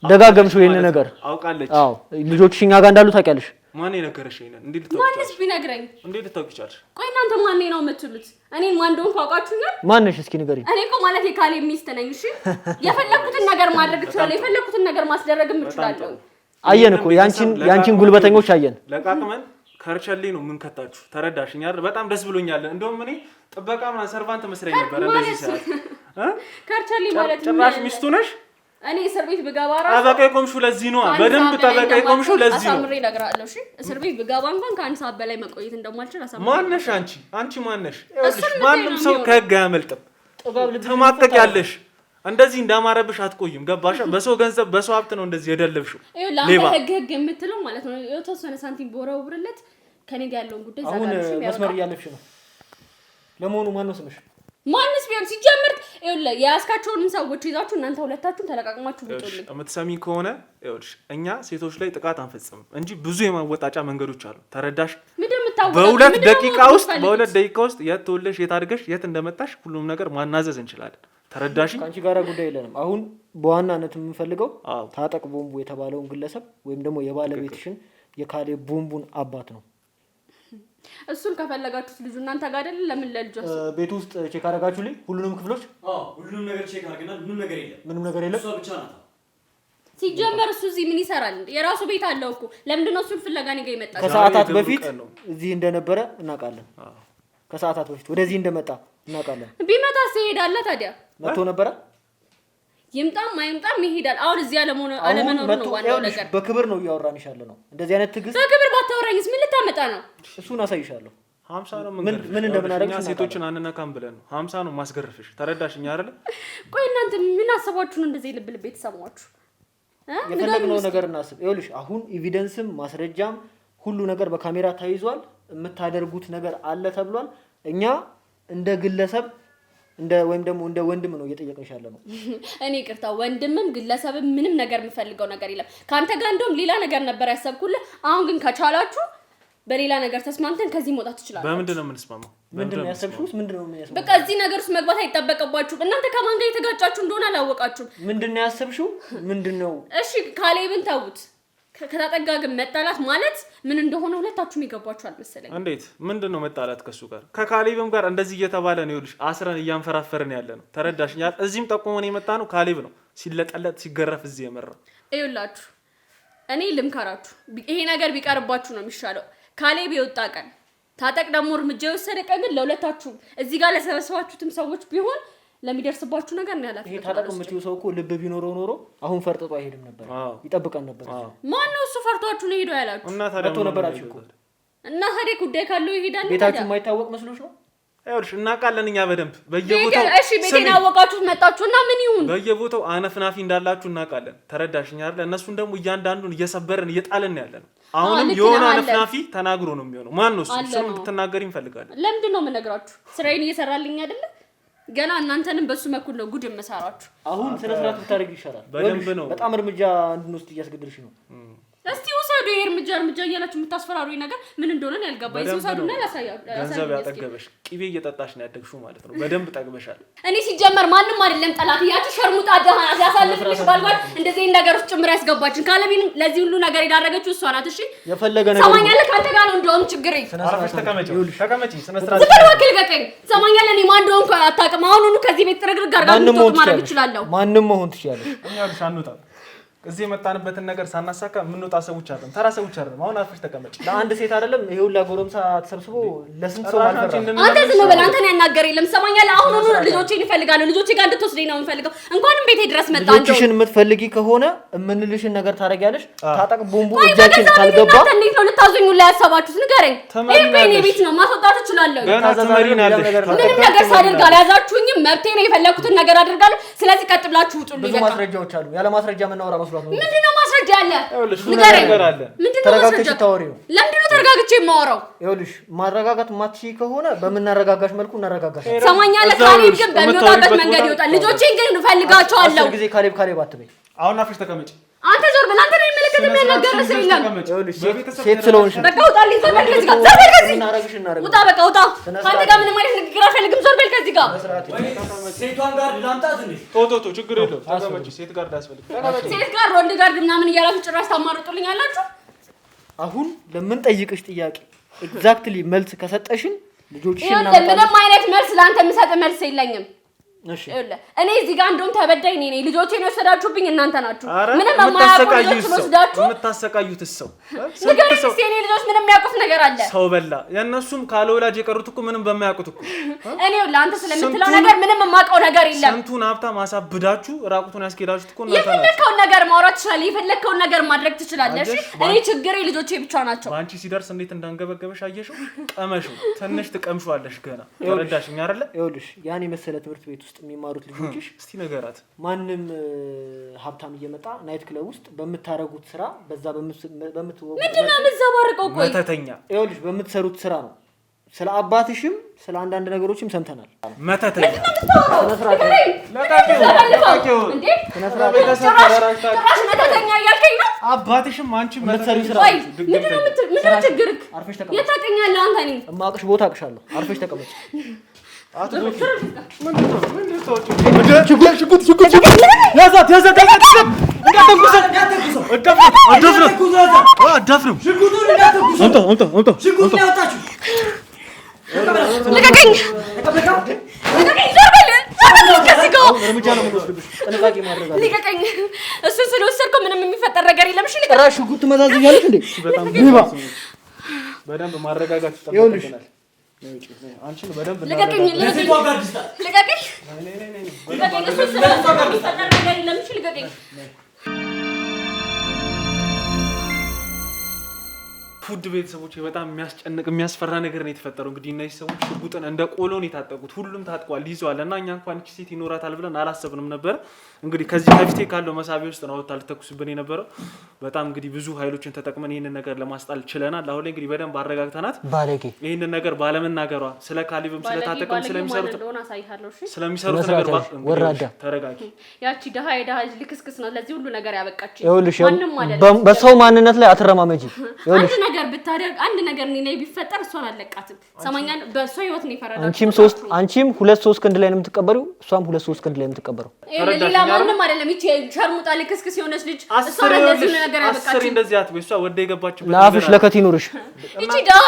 ደጋገምሽው ይሄን ነገር አውቃለች። አዎ ልጆችሽ እኛ ጋር እንዳሉ ታውቂያለሽ። ማን የነገረሽ ይሄን? እንዴት ልታውቂ? ማንስ ቢነግረኝ? እንዴት ልታውቂ ቻልሽ? ቆይ እናንተ ማን ነው የምትሉት? እኔን ማን እንደሆንኩ አውቃችሁኛል? ማንነሽ እስኪ ንገሪኝ። እኔ እኮ ማለት የካሌብ ሚስት ነኝ። እሺ የፈለኩትን ነገር ማድረግ እችላለሁ፣ የፈለኩትን ነገር ማስደረግም እችላለሁ። አየን እኮ ያንቺን ጉልበተኞች አየን። ለቃቅመን ከርቸሌ ነው ምን ከታችሁ? ተረዳሽኝ አይደል? በጣም ደስ ብሎኛል። እንደውም እኔ ጥበቃ ምናምን ሰርቫንት መስለኝ ነበር እንደዚህ ሰዓት ከርቸሌ ማለት ጭራሽ ሚስቱ ነሽ? እኔ እስር ቤት ብገባ ራሱ ጠበቃ የቆምሽው ለዚህ ነው። በደንብ ጠበቃ የቆምሽው ለዚህ ነው። አሳምሬ እነግርሃለሁ። እሺ እስር ቤት ብገባ እንኳን ከአንድ ሰዓት በላይ መቆየት እንደማልችል አሳምሬ። ማነሽ አንቺ ማነሽ? ማንም ሰው ከህግ አያመልጥም። ትማቀቂያለሽ። እንደዚህ እንዳማረብሽ አትቆይም። ገባሽ? በሰው ገንዘብ በሰው ሀብት ነው እንደዚህ የደለብሽው። ሌባ ህግ የምትለው ማለት ነው። የተወሰነ ሳንቲም በወረውብርለት ከኔ ጋር ያለውን ጉዳይ ዛጋልሽ ነው። መስመር እያለፍሽ ነው። ለመሆኑ ማን ነው ስምሽ? ማንስ ቢሆን ሲጀምር ይኸውልህ የያዝካቸውንም ሰዎች ይዛችሁ እናንተ ሁለታችሁም ተለቃቅማችሁ ብትወልኝ የምትሰሚኝ ከሆነ ይኸውልሽ እኛ ሴቶች ላይ ጥቃት አንፈጽምም እንጂ ብዙ የማወጣጫ መንገዶች አሉ። ተረዳሽ? በሁለት ደቂቃ ውስጥ የት ተወለሽ የት አድርገሽ የት እንደመጣሽ ሁሉም ነገር ማናዘዝ እንችላለን። ተረዳሽ? ከአንቺ ጋር ጉዳይ የለንም። አሁን በዋናነት የምንፈልገው ታጠቅ ቦምቡ የተባለውን ግለሰብ ወይም ደግሞ የባለቤትሽን የካሌብ ቦምቡን አባት ነው። እሱን ከፈለጋችሁት ልጁ እናንተ ጋር አይደል? ለምን ለልጁ ቤት ውስጥ ቼክ አደረጋችሁልኝ? ሁሉንም ክፍሎች? ሁሉንም ነገር ቼክ አድርገናል። ምንም ነገር የለም። እሷ ብቻ ናት። ሲጀመር እሱ እዚህ ምን ይሰራል? የራሱ ቤት አለው እኮ። ለምንድን ነው እሱን ፍለጋ እኔ ጋር የመጣው? ከሰዓታት በፊት እዚህ እንደነበረ እናውቃለን። ከሰዓታት በፊት ወደዚህ እንደመጣ እናውቃለን። ቢመጣስ ይሄዳል። ታዲያ መጥቶ ነበረ። ይምጣም አይምጣም ይሄዳል። አሁን እዚህ አለመኖር ነው ዋናው ነገር። በክብር ነው እያወራንሽ ያለ ነው። እንደዚህ አይነት ትዕግስት በክብር ባታወራኝስ ምን ልታመጣ ነው? እሱን አሳይሻለሁ። 50 ነው ምን እንደምናደርግ ሴቶችን አንነካም ብለን ነው 50 ነው ማስገርፍሽ። ተረዳሽኝ አይደል? ቆይ እናንተ ምን አሰባችሁ ነው እንደዚህ ልብ ልብ የተሰማችሁ? የፈለግነው ነገር እናስብ። ይኸውልሽ አሁን ኤቪደንስም ማስረጃም ሁሉ ነገር በካሜራ ተይዟል። የምታደርጉት ነገር አለ ተብሏል። እኛ እንደ ግለሰብ ወይም ደግሞ እንደ ወንድም ነው እየጠየቅንሽ ያለ ነው። እኔ ይቅርታ ወንድምም ግለሰብም ምንም ነገር የምፈልገው ነገር የለም። ካንተ ጋር እንደውም ሌላ ነገር ነበር ያሰብኩልህ። አሁን ግን ከቻላችሁ በሌላ ነገር ተስማምተን ከዚህ መውጣት ትችላላችሁ። በምንድን ነው የምንስማማው? ምንድን ነው ያሰብሽው? ምንድን ነው የሚያስበው? በቃ እዚህ ነገር ውስጥ መግባት አይጠበቅባችሁም። እናንተ ከማን ጋር የተጋጫችሁ እንደሆነ አላወቃችሁም። ምንድን ነው ያሰብሽው? ምንድን ነው? እሺ ካሌብን ተውት። ከተጠጋ ግን መጣላት ማለት ምን እንደሆነ ሁለታችሁም ይገባችኋል መሰለኝ። እንዴት? ምንድን ነው መጣላት ከሱ ጋር? ከካሌብም ጋር እንደዚህ እየተባለ ነው። ይኸውልሽ አስረን እያንፈራፈርን ያለ ነው። ተረዳሽኝ? እዚህም ጠቁመን የመጣ ነው ካሌብ ነው ሲለጠለጥ ሲገረፍ እዚህ የመራው። ይኸውላችሁ እኔ ልምከራችሁ፣ ይሄ ነገር ቢቀርባችሁ ነው የሚሻለው። ካሌብ የወጣ ቀን ታጠቅ ደግሞ እርምጃ የወሰደ ቀን ግን ለሁለታችሁ እዚህ ጋር ለሰበሰባችሁትም ሰዎች ቢሆን ለሚደርስባችሁ ነገር ነው ያላችሁ። ይሄ ታጠቅ የምትይው ሰው እኮ ልብ ቢኖረው ኖሮ አሁን ፈርጥጦ አይሄድም ነበር፣ ይጠብቀን ነበር። ማን ነው እሱ ፈርቷችሁ ነው ሄዶ ያላችሁ? እና ታዲያ ነበራችሁ እኮ እና ታዲያ ጉዳይ ካለው ይሄዳል። ቤታችሁ የማይታወቅ መስሎሽ ነው? ይኸውልሽ እናውቃለን እኛ በደንብ በየቦታው። እሺ ቤቴን አወቃችሁት መጣችሁ እና ምን ይሁን? በየቦታው አነፍናፊ እንዳላችሁ እናውቃለን። ተረዳሽኝ አይደል? እነሱን ደግሞ እያንዳንዱን እየሰበርን እየጣልን ያለ ነው። አሁንም የሆነ አነፍናፊ ተናግሮ ነው የሚሆነው። ማን ነው እሱ? እሱን እንድትናገሪ እንፈልጋለን። ለምንድን ነው የምነግራችሁ? ስራዬን እየሰራልኝ አይደለ? ገና እናንተንም በሱ በኩል ነው ጉድ የምሰራችሁ። አሁን ስነ ስርዓት ብታደርጊ ይሻላል። በደንብ ነው። በጣም እርምጃ እንድንወስድ እያስገድልሽ ነው። እስቲ ውሰዱ። ይሄ እርምጃ እያላችሁ የምታስፈራሩኝ ነገር ምን እንደሆነ ያልገባኝ። እስቲ ውሰዱና ያሳያችሁ። ገንዘብ ያጠገበሽ ቅቤ እየጠጣሽ ነው ያደግሽው ማለት ነው። በደንብ ጠግበሻል። እኔ ሲጀመር ማንንም አይደለም ጠላት ያቺ ሸርሙጣ ደሃ ያሳልፍልሽ ባልባል እንደዚህ ነገር ውስጥ ጭምር ያስገባችን። ካለቢን ለዚህ ሁሉ ነገር ያዳረገችው እሷ ናት። እሺ የፈለገ ነገር ሰማኛለህ። ካንተ ጋር ነው እንደውም ችግሬ። አርፈሽ ተቀመጪ። ስነ ስርዓት ዝም ገጠኝ። ሰማኛለህ። እኔ ማን እንደሆንኩ አታውቅም። አሁኑኑ ከዚህ ቤት ጥርግርግ አድርጋ ልትወጥ ማድረግ እችላለሁ። ማንንም መሆን ትችያለሽ። እኛ ልሽ አንውጣ። እዚህ የመጣንበትን ነገር ሳናሳካ የምንወጣ ሰዎች አይደለም፣ ተራ ሰዎች አይደለም። አሁን አርፈሽ ተቀመጪ። ለአንድ ሴት አይደለም ይሄ ሁላ ጎረምሳ ተሰብስቦ ለስንት ሰው ማለት ነው። አንተ ዝም በል። አንተን ያናገር የለም። ሰማኛለህ። አሁኑኑ ልጆቼን እፈልጋለሁ። ልጆቼ ጋር እንድትወስደኝ ነው የምፈልገው። እንኳንም ቤቴ ድረስ መጣ። ልጆችሽን የምትፈልጊ ከሆነ የምንልሽን ነገር ታደርጊያለሽ። ታጠቅ ቦምቡ እጃችን ካልገባ እንዴት ነው ልታዙኝ ላይ ያሰባችሁት? ንገረኝ። ይሄ ቤኔ ቤት ነው፣ ማስወጣት እችላለሁ። ምንም ነገር ሳደርግ አልያዛችሁኝም። መብቴ ነው። የፈለኩትን ነገር አደርጋለሁ። ስለዚህ ቀጥ ብላችሁ ውጡልኝ። ብዙ ማስረጃዎች አሉ። ያለ ማስረጃ የምናወራ መስሏት ነው። ምንድነው ማስረጃ አለ? ንገረኝ። ምንድነው ማስረጃ? ለምንድነው ተረጋግቼ የማወራው? ይኸውልሽ ማረጋጋት ማትችይ ከሆነ በምናረጋጋሽ መልኩ እናረጋጋሽ። ሰማኛለህ። ካሌብ ግን በሚወጣበት መንገድ ይወጣል። ልጆቼን ግን እፈልጋቸዋለሁ። ጊዜ ካሌብ አትበይ። አሁን አፍሽ ተቀመጪ። አንተ ዞር በል። አንተ ነው የሚመለከተው የሚያናገር ሰው የለም። ሴት ስለሆንሽ በቃ ውጣልኝ። ዞር በል ከዚህ ጋር። ዞር በል ከዚህ ውጣ። በቃ ውጣ። ከአንተ ጋር ምንም አይነት ንግግር አልፈልግም። ዞር በል ከዚህ ጋር። ሴቷን ጋር ላምጣት እንዴ? ቶ ችግር የለውም። ተቀመጪ። ሴት ጋር ዳስፈልግ። ሴት ጋር ወንድ ጋር ምናምን እያላችሁ ጭራሽ ታማርጡልኝ አላችሁ። አሁን ለምን ጠይቅሽ ጥያቄ ኤግዛክትሊ መልስ ከሰጠሽን ልጆችሽን ምንም አይነት መልስ ለአንተ የምሰጥ መልስ የለኝም። እኔ እዚህ ጋር እንደውም ተበዳይ ነኝ። ልጆቼን የወሰዳችሁብኝ እናንተ ናችሁ። ምንም የማያውቁ ልጆችን ወስዳችሁ የምታሰቃዩት ሰው ንገሪኝ። የኔ ልጆች ምንም የሚያውቁት ነገር አለ? ሰው በላ። የእነሱም ካለ ወላጅ የቀሩት እኮ ምንም በማያውቁት እኮ እኔ ለአንተ ስለምትለው ነገር ምንም የማውቀው ነገር የለም። ስንቱን ሀብታም አሳብዳችሁ ራቁቱን ያስኬዳችሁት እኮ እናንተ ናችሁ። የፈለከውን ነገር ማውራት ትችላለህ። የፈለከውን ነገር ማድረግ ትችላለህ። እኔ ችግሬ ልጆቼ ብቻ ናቸው። አንቺ ሲደርስ እንዴት እንዳንገበገበሽ አየሽው? ቀመሽው። ትንሽ ትቀምሽዋለሽ ገና። ተረዳሽኝ አይደለ? ይኸውልሽ ያኔ መሰለ ትምህርት ቤት ውስጥ የሚማሩት ልጆችሽ እስቲ ነገራት። ማንም ሀብታም እየመጣ ናይት ክለብ ውስጥ በምታረጉት ስራ በዛ ምንድነው የምትዘባርቀው? ቆይ መተተኛ። ይኸውልሽ በምትሰሩት ስራ ነው። ስለ አባትሽም ስለ አንዳንድ ነገሮችም ሰምተናል። መተተኛ መተተኛ እያልከኝ ነው? አባትሽም አንቺ መተሰሪ ስራ ምንድነው ችግርህ? አርፈሽ ተቀመጭ። የት ታውቀኛለህ አንተ? እኔ እማቅሽ ቦታ አቅሻለሁ። አርፈሽ ተቀመጭ። ልቀቀኝ። እሱን ስለወሰድከው ምንም የሚፈጠር ነገር የለም። እሺ ልቀቀኝ። ሽጉጥ ትመዛዝኛለሽ እንዴ? በደንብ ማረጋጋት ይጠበቅብናል። አንቺን በደንብ ልቀቀኝ። እሱን ስለወሰድከው የሚፈጠር ነገር የለም። እሺ ልቀቀኝ። ውድ ቤተሰቦች በጣም የሚያስጨንቅ የሚያስፈራ ነገር ነው የተፈጠረው። እንግዲህ እነዚህ ሰዎች ሽጉጥን እንደ ቆሎ ነው የታጠቁት። ሁሉም ታጥቋል፣ ይዘዋል። እና እኛ እንኳን እቺ ሴት ይኖራታል ብለን አላሰብንም ነበር። እንግዲህ ከዚህ ከፊቴ ካለው መሳቢያ ውስጥ ነው ወጣ ልተኩስብን የነበረው። በጣም እንግዲህ ብዙ ኃይሎችን ተጠቅመን ይሄንን ነገር ለማስጣል ችለናል። አሁን ላይ እንግዲህ በደንብ አረጋግተናት ባለጌ ይሄንን ነገር ባለመናገሯ ስለ ካሊብም ስለታጠቀም ስለሚሰሩት ነገር ወራዳ ተረጋጊ። ያቺ ደሃ የደሃ ልክስክስ ነው ለዚህ ሁሉ ነገር ያበቃች። ይኸውልሽ በሰው ማንነት ላይ አትረማመጂ። ይኸውልሽ ነገር ብታደርግ አንድ ነገር እኔ ላይ ቢፈጠር እሷን አለቃትም። ሰማኛል። በእሷ ህይወት ነው የፈረዳችው። አንቺም 2-3 ክንድ ላይ ነው የምትቀበሪው፣ እሷም 2-3 ክንድ ላይ ነው የምትቀበረው። ሌላ ማንንም አይደለም። ይቺ ሸርሙጣ ልክስክስ የሆነች ልጅ እሷ እንደዚህ ነገር ያበቃች። አስሪ እንደዚህ አትበይ። እሷ ወደ የገባችበት ለአፍሽ ለከት ይኑርሽ። ይቺ ደሃ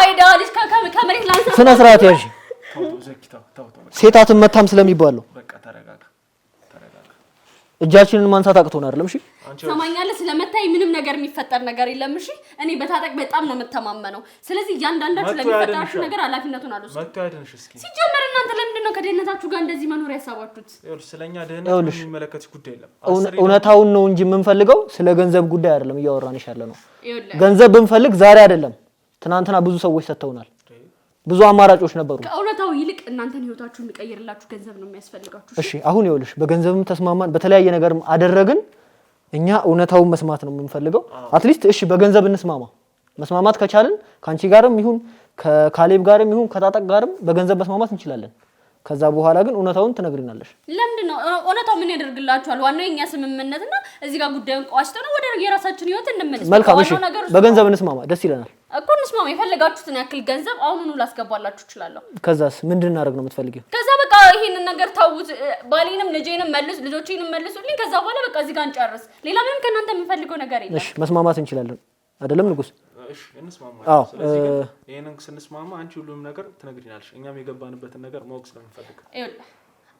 ልጅ ከመሬት ላንሳ ስነ ስርዓት ያዥ። ሴታትን መታም ስለሚባለው በቃ ተረጋጋ። እጃችንን ማንሳት አቅቶን አይደለም። እሺ ሰማኛለህ። ስለመታይ ምንም ነገር የሚፈጠር ነገር የለም። እሺ እኔ በታጠቅ በጣም ነው የምተማመነው። ስለዚህ እያንዳንዳችሁ ለሚፈጠራችሁ ነገር ኃላፊነቱን አልወስድም። መጥቶ ያድንሽ እስኪ። ሲጀመር እናንተ ለምንድን ነው ከደህንነታችሁ ጋር እንደዚህ መኖር ያሳባችሁት? ይኸውልሽ ስለኛ ደህንነት የሚመለከትሽ ጉዳይ የለም። እውነታውን ነው እንጂ የምንፈልገው ስለ ገንዘብ ጉዳይ አይደለም እያወራንሽ ያለ ነው። ገንዘብ ብንፈልግ ዛሬ አይደለም ትናንትና ብዙ ሰዎች ሰጥተውናል። ብዙ አማራጮች ነበሩ። ከእውነታው ይልቅ እናንተን ህይወታችሁን የሚቀይርላችሁ ገንዘብ ነው የሚያስፈልጋችሁ። እሺ አሁን ይኸውልሽ በገንዘብም ተስማማን፣ በተለያየ ነገርም አደረግን። እኛ እውነታውን መስማት ነው የምንፈልገው። አትሊስት እሺ በገንዘብ እንስማማ። መስማማት ከቻልን ካንቺ ጋርም ይሁን ከካሌብ ጋርም ይሁን ከታጠቅ ጋርም በገንዘብ መስማማት እንችላለን። ከዛ በኋላ ግን እውነታውን ትነግሪናለሽ። ለምንድን ነው እውነታው ምን ያደርግላችኋል? ዋናው የኛ ስምምነትና እዚህ ጋር ጉዳዩን ቋጭተን ነው ወደ የራሳችን ህይወት እንመለስ። መልካም እሺ በገንዘብ እንስማማ፣ ደስ ይለናል እኮ እንስማማ። የፈለጋችሁትን ያክል ገንዘብ አሁኑኑ ላስገባላችሁ እችላለሁ። ከዛስ ምንድን እናደርግ ነው የምትፈልጊው? ከዛ በቃ ይሄንን ነገር ተውት። ባሌንም ልጄንም መልሱ፣ ልጆቼንም መልሱልኝ። ከዛ በኋላ በቃ እዚህ ጋር እንጨርስ። ሌላ ምንም ከእናንተ የምፈልገው ነገር የለም። እሺ መስማማት እንችላለን አይደለም ንጉስ? እሺ እንስማማ። ስለዚህ ግን ይሄንን ስንስማማ አንቺ ሁሉም ነገር ትነግሪናለሽ። እኛም የገባንበትን ነገር ማወቅ ስለምንፈልግ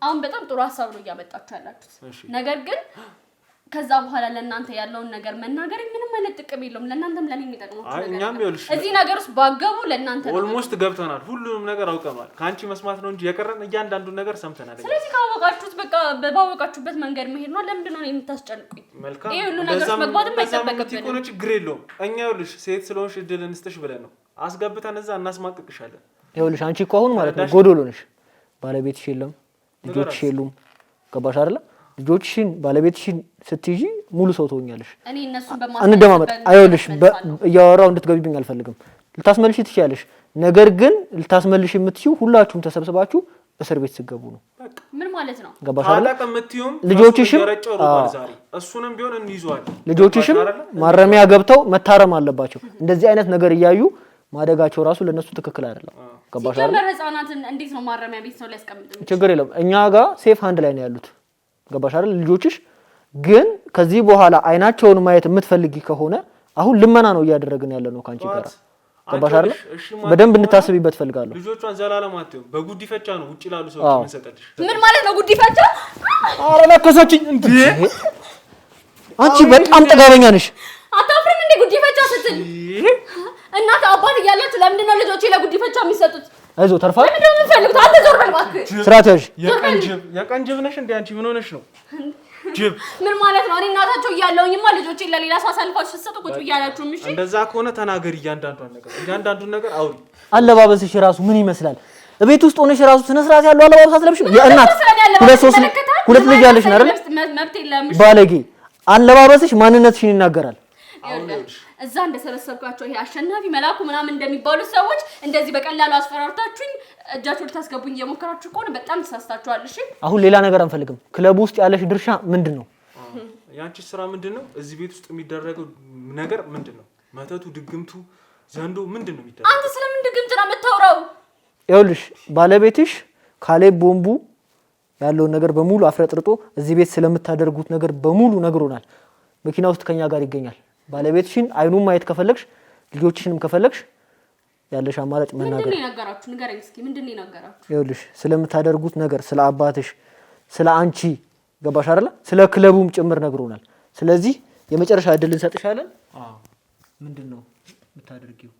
አሁን በጣም ጥሩ ሀሳብ ነው እያመጣችሁ ያላችሁት። ነገር ግን ከዛ በኋላ ለእናንተ ያለውን ነገር መናገር ምንም አይነት ጥቅም የለውም። ለእናንተም ለኔ የሚጠቅማችሁ ነገር እኛም ይኸውልሽ እዚህ ነገር ውስጥ ባገቡ ለእናንተ ነው። ኦልሞስት ገብተናል። ሁሉንም ነገር አውቀናል። ከአንቺ መስማት ነው እንጂ የቀረን እያንዳንዱን ነገር ሰምተናል። ስለዚህ ካወቃችሁት በቃ ባወቃችሁበት መንገድ መሄድ ነው። ለምንድን ነው የምታስጨንቁኝ? መልካም ይሄ ሁሉ ነገር መግባትም አይጠበቅብንም። እኮ ነው ችግር የለውም። እኛ ይኸውልሽ ሴት ስለሆንሽ እድል እንስጥሽ ብለን ነው አስገብተን እዛ እናስማቅቅሻለን። ይኸውልሽ አንቺ እኮ አሁን ማለት ነው ጎዶሎ ነሽ። ባለቤትሽ የለም፣ ልጆችሽ የሉም። ገባሽ አይደለ? ልጆችሽን ባለቤትሽን ስትይዢ ሙሉ ሰው ትሆኛለሽ። እኔ እነሱን እንደማመጥ አይወልሽ እያወራው እንድትገቢብኝ አልፈልግም። ልታስመልሽ ትችያለሽ። ነገር ግን ልታስመልሽ የምትችው ሁላችሁም ተሰብስባችሁ እስር ቤት ሲገቡ ነው። ምን ማለት ነው? ገባሽ አይደል? ታላቀምትዩም ልጆችሽም ዛሬ እሱንም ቢሆን እንይዟል። ልጆችሽም ማረሚያ ገብተው መታረም አለባቸው። እንደዚህ አይነት ነገር እያዩ ማደጋቸው ራሱ ለነሱ ትክክል አይደለም። ገባሽ አይደል? ህፃናትን እንዴት ነው ማረሚያ ቤት ነው ሊያስቀምጥ? ችግር የለም እኛ ጋር ሴፍ ሃንድ ላይ ነው ያሉት። ገባሽ አይደል? ልጆችሽ ግን ከዚህ በኋላ አይናቸውን ማየት የምትፈልጊ ከሆነ አሁን ልመና ነው እያደረግን ያለ ነው ካንቺ ጋር። ገባሽ አይደል? በደንብ እንድታስቢበት ፈልጋለሁ። ልጆቿን ዘላለም አትዩ። በጉዲፈቻ ነው ውጪ ላሉ ሰዎች መሰጠልሽ። ምን ማለት ነው ጉዲፈቻ? ኧረ ለከሰችኝ እንዴ! አንቺ በጣም ጥጋበኛ ነሽ። አታፍርም እንዴ ጉዲፈቻ ስትል? እናት አባት እያላችሁ ለምንድን ነው ልጆቼ ለጉዲፈቻ የሚሰጡት? አይዞህ ተርፋል። ምንድን ነው የምትፈልጉት? አንተ ዞር በል እባክህ። ስርዓት ያዥ። የቀንጅብ ነሽ እንዴ አንቺ? ምን ሆነሽ ነው? ጅብ ምን ማለት ነው? እኔ እናታቸው እያለሁኝማ ልጆቼ ለሌላ ሰው አሳልፋችሁ ስትሰጡ ቁጭ ብያላችሁም። እሺ እንደዛ ከሆነ ተናገሪ። እያንዳንዱን ነገር አውሪ። አለባበስሽ ራሱ ምን ይመስላል? ቤት ውስጥ ሆነሽ ራሱ ስነ ስርዓት ያለው አለባበስ አትለብሽም? የእናት ሁለት ልጅ ያለሽ ነው አይደል? መብት የለም። ባለጌ አለባበስሽ ማንነትሽን ይናገራል። እዛ እንደሰበሰብኳቸው ይሄ አሸናፊ መላኩ ምናምን እንደሚባሉት ሰዎች እንደዚህ በቀላሉ አስፈራርታችሁኝ እጃችሁ ልታስገቡኝ እየሞከራችሁ ከሆነ በጣም ተሳስታችኋል። እሺ አሁን ሌላ ነገር አንፈልግም። ክለብ ውስጥ ያለሽ ድርሻ ምንድነው? ያንቺ ስራ ምንድነው? እዚህ ቤት ውስጥ የሚደረገው ነገር ምንድነው? መተቱ፣ ድግምቱ፣ ዘንዶ ምንድነው የሚደረገው? አንተ ስለምን ድግምት ነው የምታወራው? ይኸውልሽ ባለቤትሽ ካሌብ ቦምቡ ያለውን ነገር በሙሉ አፍረጥርጦ እዚህ ቤት ስለምታደርጉት ነገር በሙሉ ነግሮናል። መኪና ውስጥ ከኛ ጋር ይገኛል። ባለቤትሽን አይኑን ማየት ከፈለግሽ ልጆችሽንም ከፈለግሽ ያለሽ አማራጭ መናገር። ምንድነው የነገራችሁ? ንገረኝ እስኪ ምንድነው የነገራችሁ? ይኸውልሽ ስለምታደርጉት ነገር ስለ አባትሽ፣ ስለ አንቺ ገባሽ አይደለ? ስለ ክለቡም ጭምር ነግሮናል። ስለዚህ የመጨረሻ እድል እንሰጥሻለን። ምንድነው የምታደርጊው?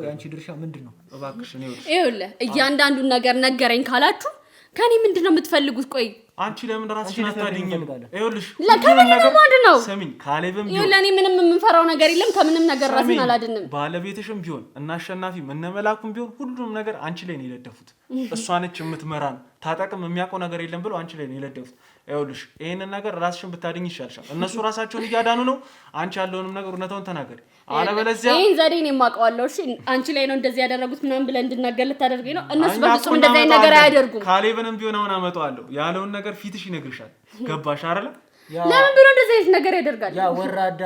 ያንቺ ድርሻ ምንድነው? እባክሽ ነው ይኸውልህ እያንዳንዱን ነገር ነገረኝ ካላችሁ ከኔ ምንድነው የምትፈልጉት? ቆይ አንቺ ለምን ራስሽን አታድኝም? ይኸውልሽ ለከምን ነው ማድነው? ሰሚኝ ካሌብም ቢሆን ይኸውልህ እኔ ምንም የምንፈራው ነገር የለም። ከምንም ነገር ራስን አላድንም። ባለቤትሽም ቢሆን እና አሸናፊም እነ መላኩም ቢሆን ሁሉም ነገር አንቺ ላይ ነው የለደፉት። እሷ ነች የምትመራን። ታጠቅም የሚያውቀው ነገር የለም ብሎ አንቺ ላይ ነው የለደፉት። ይኸውልሽ ይሄንን ነገር ራስሽን ብታድኝ ይሻልሻል። እነሱ ራሳቸውን እያዳኑ ነው። አንቺ ያለውንም ነገር እውነታውን ተናገሪ። አለበለዚያ ይሄን ዘዴን የማውቀዋለሁ። እሺ አንቺ ላይ ነው እንደዚህ ያደረጉት ምናምን ብለህ እንድናገር ልታደርገኝ ነው። እነሱ በፍጹም እንደዚህ አይነት ነገር አያደርጉም። ካሌብንም ቢሆን አሁን አመጣዋለሁ ያለውን ነገር ፊትሽ ይነግርሻል። ገባሽ አይደለ? ለምን ብሎ እንደዚህ አይነት ነገር ያደርጋል? ያ ወራዳ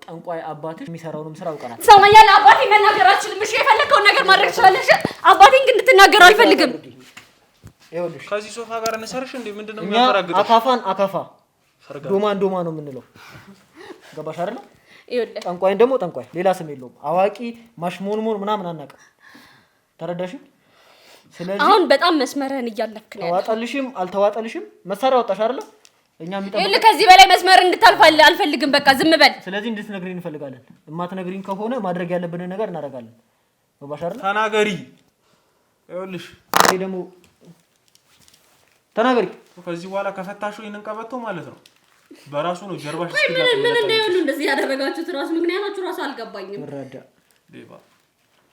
ጠንቋይ አባትሽ የሚሰራውንም ስራ አውቀናል። ሰማኛል። አባቴ መናገር አልችልም። እሺ የፈለከውን ነገር ማድረግ ትችላለሽ። አባቴን ግን እንድትናገር አልፈልግም። ይኸውልሽ ከዚህ ሶፋ ጋር እንሰርሽ እንዴ? ምንድነው የሚያፈራግጠው? አካፋን አካፋ ዶማን ዶማ ነው የምንለው። ገባሽ አይደለ? ይኸውልህ ጠንቋይን ደግሞ ጠንቋይ ሌላ ስም የለውም። አዋቂ ማሽሞንሞን ምናምን አናውቅም። ተረዳሽ? ስለዚህ አሁን በጣም መስመርህን እያለፍክ ነው። ተዋጠልሽም አልተዋጠልሽም መሳሪያ ወጣሽ አይደለ? እኛ ይኸውልህ ከዚህ በላይ መስመር እንድታልፍ አልፈልግም። በቃ ዝም በል። ስለዚህ እንድትነግሪን እንፈልጋለን። እማትነግሪን ከሆነ ማድረግ ያለብንን ነገር እናደርጋለን። ገባሽ አይደለ? ተናገሪ። ይኸውልሽ ይሄ ደግሞ ተናገሪ። ከዚህ በኋላ ከፈታሹ ይሄንን ቀበቶ ማለት ነው በራሱ ነው ጀርባሽ እስኪ ምን እንደሆነ እንደዚህ ያደረጋችሁት ራሱ ምክንያታችሁ ራሱ አልገባኝም። ወራዳ ሌባ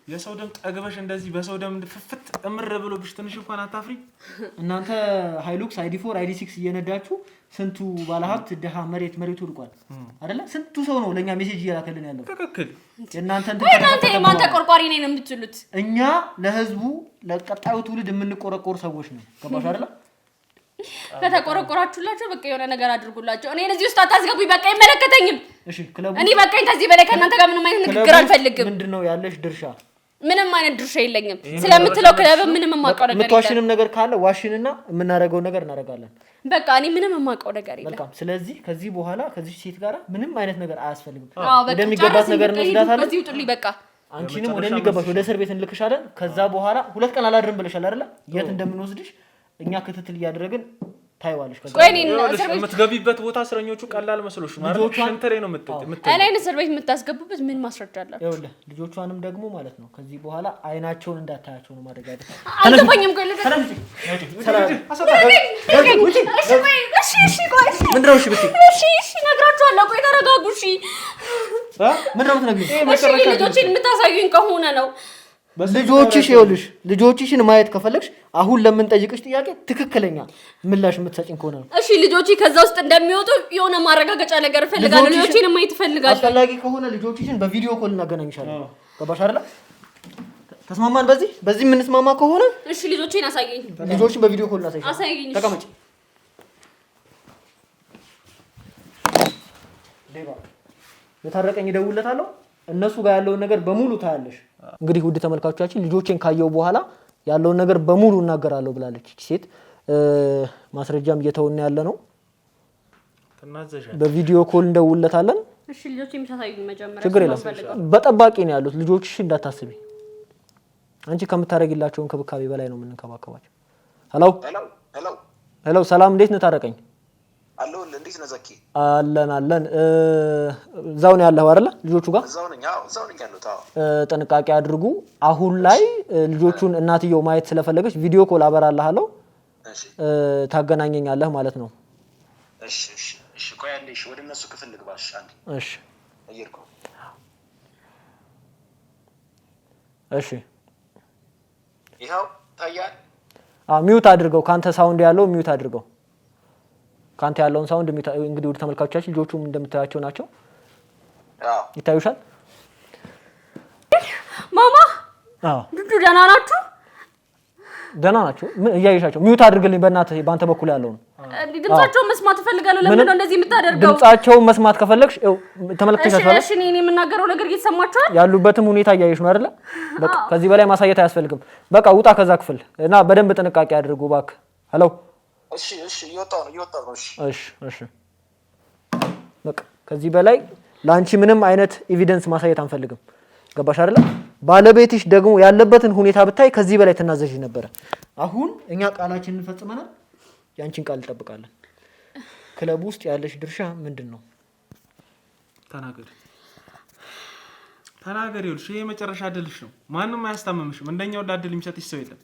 የሰው ደም ጠግበሽ እንደዚህ በሰው ደም ፍፍት እምር ብሎብሽ ትንሽ እንኳን አታፍሪ? እናንተ ሃይሉክስ ID4 ID6 እየነዳችሁ ስንቱ ባለሀብት ደሃ መሬቱ ልቋል አይደለ? ስንቱ ሰው ነው ለኛ ሜሴጅ እያላከልን ያለው። ትክክል። እናንተ የማን ተቆርቋሪ ነኝ ነው የምትሉት? እኛ ለህዝቡ ለቀጣዩ ትውልድ የምንቆረቆር ሰዎች ነው። ገባሽ አይደለ? ከተቆረቆራችሁላችሁ በቃ የሆነ ነገር አድርጉላችሁ። እኔ እዚህ ውስጥ አታስገቡኝ። በቃ አይመለከተኝም። እሺ ክለቡ እኔ በቃኝ። ከዚህ በላይ ከእናንተ ጋር ምንም አይነት ንግግር አልፈልግም። ምንድነው ያለሽ ድርሻ? ምንም አይነት ድርሻ የለኝም። ስለምትለው ክለብ ምንም የማውቀው ነገር የለም። ምትዋሽንም ነገር ካለ ዋሽንና የምናደርገው ነገር እናደርጋለን። በቃ እኔ ምንም የማውቀው ነገር የለም። መልካም። ስለዚህ ከዚህ በኋላ ከዚህ ሴት ጋር ምንም አይነት ነገር አያስፈልግም። አዎ ወደሚገባት ነገር እንወስዳታለን። በዚህ ውጡልኝ በቃ። አንቺንም ወደሚገባሽ ወደ እስር ቤት እንልክሻለን። ከዛ በኋላ 2 ቀን አላድርም ብለሻል አይደለ? የት እንደምንወስድሽ እኛ ክትትል እያደረግን ታይዋለሽ። ከዛ የምትገቢበት ቦታ እስረኞቹ ቀላል መስሎሽ ነው አይደል? ሽንተሬ ነው የምትጠይ። እኔን እስር ቤት የምታስገቡበት ምን ማስረጃ አላችሁ? ይኸውልህ ልጆቿንም ደግሞ ማለት ነው ከዚህ በኋላ አይናቸውን እንዳታያቸው ነው ማድረግ አይደል? አልገባኝም። ቆይ ልጅ እሺ ነግራችኋለሁ። ቆይ ተረጋጉ። እሺ ምንድን ነው የምትነግሪኝ? ልጆችን የምታሳዩኝ ከሆነ ነው ልጆችሽ ይኸውልሽ ልጆችሽን ማየት ከፈለግሽ አሁን ለምንጠይቅሽ ጥያቄ ትክክለኛ ምላሽ የምትሰጪኝ ከሆነ ነው። እሺ ልጆቼ ከዛ ውስጥ እንደሚወጡ የሆነ ማረጋገጫ ነገር እፈልጋለሁ። ልጆቼን ማየት እፈልጋለሁ። አስፈላጊ ከሆነ ልጆችሽን በቪዲዮ ኮል እናገናኝሻለን። ገባሽ አይደል? ተስማማን? በዚህ የምንስማማ ከሆነ እሺ ልጆቼን አሳየኝ። ልጆችን በቪዲዮ ኮል አሳየኝ። ተቀመጭ። ዴባ የታረቀኝ እደውልለታለሁ። እነሱ ጋር ያለውን ነገር በሙሉ ታያለሽ። እንግዲህ ውድ ተመልካቾቻችን ልጆቼን ካየው በኋላ ያለውን ነገር በሙሉ እናገራለሁ ብላለች እቺ ሴት። ማስረጃም እየተወነ ያለ ነው። በቪዲዮ ኮል እንደውልለታለን። እሺ ልጆቼን የምታሳዩኝ መጀመሪያ ችግር የለም። በጠባቂ ነው ያሉት ልጆችሽ፣ እንዳታስቢ። አንቺ ከምታረጊላቸው እንክብካቤ በላይ ነው የምንከባከባቸው። ሄሎ ሰላም፣ እንዴት ነህ ታረቀኝ? አለው እንዴት ነህ ዘኪ? አለን እዛው ነው ያለው አይደል? ልጆቹ ጋር እዛው ነኝ ያለው። ጥንቃቄ አድርጉ። አሁን ላይ ልጆቹን እናትየው ማየት ስለፈለገች ቪዲዮ ኮል አበራልሃለሁ። ታገናኘኛለህ ማለት ነው። እሺ ቆይ አንዴ ወደ እነሱ ክፍል ልግባሽ አንዴ። እሺ ይኸው ታያል። ሚውት አድርገው። ካንተ ሳውንድ ያለው ሚውት አድርገው። ካንተ ያለውን ሳውንድ እንግዲህ ወደ ተመልካቾቻችን ልጆቹም እንደምታያቸው ናቸው። ይታዩሻል። ማማ ዱዱ ደህና ናችሁ? ደህና ናቸው። ምን እያየሻቸው? ሚውት አድርግልኝ በእናትህ። ባንተ በኩል ያለው ነው። ድምጻቸውን መስማት እፈልጋለሁ። ለምን ነው እንደዚህ የምታደርገው? ድምጻቸውን መስማት ከፈለግሽ ተመልክተሻል። እሺ እኔ የምናገረው ነገር እየተሰማችኋል? ያሉበትም ሁኔታ እያየሽ ነው አይደለ? በቃ ከዚህ በላይ ማሳየት አያስፈልግም። በቃ ውጣ ከዛ ክፍል እና በደንብ ጥንቃቄ አድርጉ እባክህ። ሄሎ እሺ እየወጣሁ ነው። እሺ በቃ ከዚህ በላይ ላንቺ ምንም አይነት ኤቪደንስ ማሳየት አንፈልግም። ገባሽ አይደለ? ባለቤትሽ ደግሞ ያለበትን ሁኔታ ብታይ ከዚህ በላይ ተናዘዥ ነበር። አሁን እኛ ቃላችንን እንፈጽመናል። ያንቺን ቃል እንጠብቃለን። ክለብ ውስጥ ያለሽ ድርሻ ምንድነው? ተናገር። ይኸውልሽ ይሄ የመጨረሻ እድልሽ ነው። ማንም አያስታምምሽም። እንደኛው እድል የሚሰጥሽ ሰው የለም።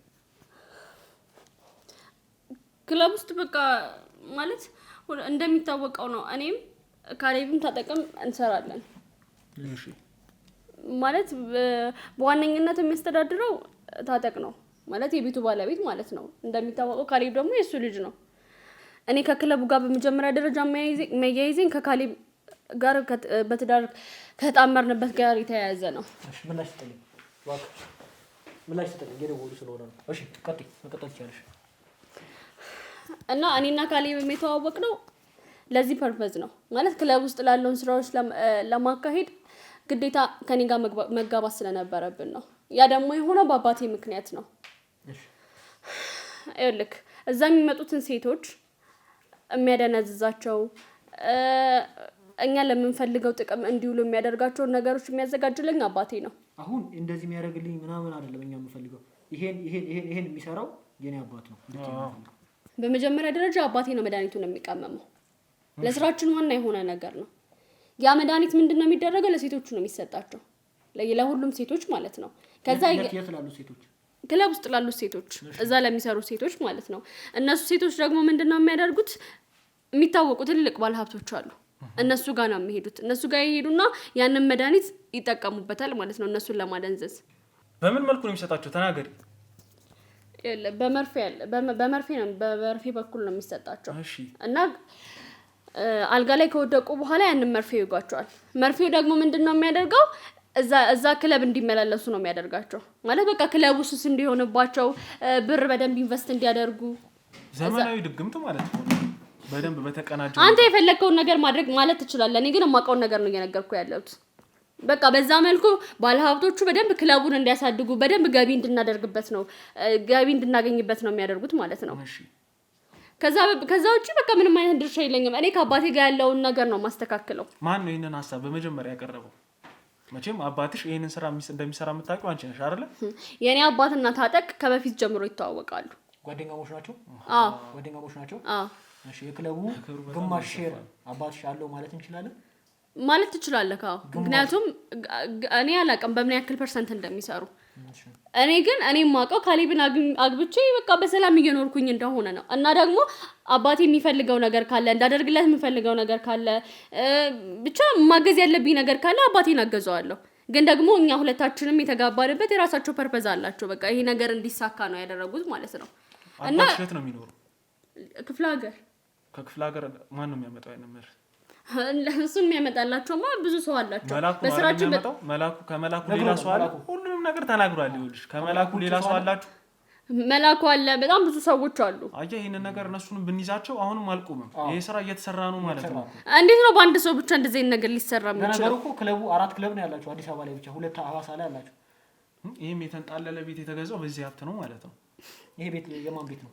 ክለብ ውስጥ በቃ ማለት እንደሚታወቀው ነው። እኔም ካሌብም ታጠቅም እንሰራለን። እሺ ማለት በዋነኝነት የሚያስተዳድረው ታጠቅ ነው ማለት የቤቱ ባለቤት ማለት ነው። እንደሚታወቀው ካሌብ ደግሞ የሱ ልጅ ነው። እኔ ከክለቡ ጋር በመጀመሪያ ደረጃ መያይዘኝ ከካሌብ ጋር በትዳር ከተጣመርንበት ጋር የተያያዘ ነው። እሺ ምላሽ ስጠልኝ እባክህ፣ ምላሽ ስጠልኝ። የደወሉ ስለሆነ ነው። እሺ መቀጠል ትችያለሽ። እና እኔና ካሌብ የተዋወቅ ነው ለዚህ ፐርፐዝ ነው ማለት ክለብ ውስጥ ላለውን ስራዎች ለማካሄድ ግዴታ ከኔ ጋር መጋባት ስለነበረብን ነው። ያ ደግሞ የሆነው በአባቴ ምክንያት ነው። ይኸውልህ እዛ የሚመጡትን ሴቶች የሚያደነዝዛቸው እኛ ለምንፈልገው ጥቅም እንዲውሉ የሚያደርጋቸውን ነገሮች የሚያዘጋጅልኝ አባቴ ነው። አሁን እንደዚህ የሚያደርግልኝ ምናምን አይደለም እኛ የምንፈልገው። ይሄን የሚሰራው የኔ አባት ነው። በመጀመሪያ ደረጃ አባቴ ነው መድኃኒቱን የሚቀመመው። ለስራችን ዋና የሆነ ነገር ነው። ያ መድኃኒት ምንድነው የሚደረገው? ለሴቶቹ ነው የሚሰጣቸው፣ ለሁሉም ሴቶች ማለት ነው። ከዛ የት ላሉ ሴቶች? ክለብ ውስጥ ላሉ ሴቶች፣ እዛ ለሚሰሩ ሴቶች ማለት ነው። እነሱ ሴቶች ደግሞ ምንድነው የሚያደርጉት? የሚታወቁ ትልልቅ ባለሀብቶች አሉ። እነሱ ጋር ነው የሚሄዱት። እነሱ ጋር ይሄዱና ያንን መድኃኒት ይጠቀሙበታል ማለት ነው፣ እነሱን ለማደንዘዝ። በምን መልኩ ነው የሚሰጣቸው? ተናገሪ። በመርፌ በኩል ነው የሚሰጣቸው እና አልጋ ላይ ከወደቁ በኋላ ያንን መርፌ ይጓቸዋል። መርፌው ደግሞ ምንድነው የሚያደርገው? እዛ ክለብ እንዲመላለሱ ነው የሚያደርጋቸው። ማለት በቃ ክለብ ውስጥ እንዲሆንባቸው ብር በደንብ ኢንቨስት እንዲያደርጉ ዘመናዊ ድግምት ማለት ነው። በደንብ በተቀናጀ አንተ የፈለከውን ነገር ማድረግ ማለት ትችላለህ። እኔ ግን የማውቀውን ነገር ነው እየነገርኩ ያለሁት። በቃ በዛ መልኩ ባለሀብቶቹ በደንብ ክለቡን እንዲያሳድጉ በደንብ ገቢ እንድናገኝበት ነው የሚያደርጉት ማለት ነው። ከዛ ውጪ በቃ ምንም አይነት ድርሻ የለኝም። እኔ ከአባቴ ጋር ያለውን ነገር ነው ማስተካክለው። ማን ነው ይሄንን ሀሳብ በመጀመሪያ ያቀረበው? መቼም አባትሽ ይሄንን ስራ እንደሚሰራ የምታውቂው አንቺ ነሽ አይደለ? የኔ አባትና ታጠቅ ከበፊት ጀምሮ ይተዋወቃሉ። ጓደኛሞች ናቸው? አዎ ጓደኛሞች ናቸው። እሺ የክለቡ ግማሽ ሼር አባትሽ አለው ማለት እንችላለን? ማለት ትችላለህ። አዎ ምክንያቱም እኔ አላውቅም በምን ያክል ፐርሰንት እንደሚሰሩ። እኔ ግን የማውቀው ካሌብን አግብቼ በቃ በሰላም እየኖርኩኝ እንደሆነ ነው። እና ደግሞ አባቴ የሚፈልገው ነገር ካለ እንዳደርግለት የሚፈልገው ነገር ካለ ብቻ ማገዝ ያለብኝ ነገር ካለ አባቴን አገዘዋለሁ። ግን ደግሞ እኛ ሁለታችንም የተጋባንበት የራሳቸው ፐርፐዝ አላቸው። በቃ ይሄ ነገር እንዲሳካ ነው ያደረጉት ማለት ነው። እና የት ነው የሚኖሩ? ክፍለ ሀገር። ከክፍለ ሀገር ማን ነው የሚያመጣው አይነመር? እሱን የሚያመጣላቸውማ ብዙ ሰው አላቸው። በስራችን መላኩ ከመላኩ ሌላ ሰው አለ። ሁሉንም ነገር ተናግሯል። ይኸውልሽ ከመላኩ ሌላ ሰው አላችሁ? መላኩ አለ፣ በጣም ብዙ ሰዎች አሉ። አየህ ይሄን ነገር እነሱንም ብንይዛቸው አሁንም አልቆምም። ይሄ ስራ እየተሰራ ነው ማለት ነው። እንዴት ነው በአንድ ሰው ብቻ እንደዚህ አይነት ነገር ሊሰራ የሚችለው? ነገሩ እኮ ክለቡ 4 ክለብ ነው ያላችሁ አዲስ አበባ ላይ ብቻ 2 ሐዋሳ ላይ አላችሁ። ይሄም የተንጣለለ ቤት የተገዛው በዚህ ሀብት ነው ማለት ነው። ይሄ ቤት የማን ቤት ነው?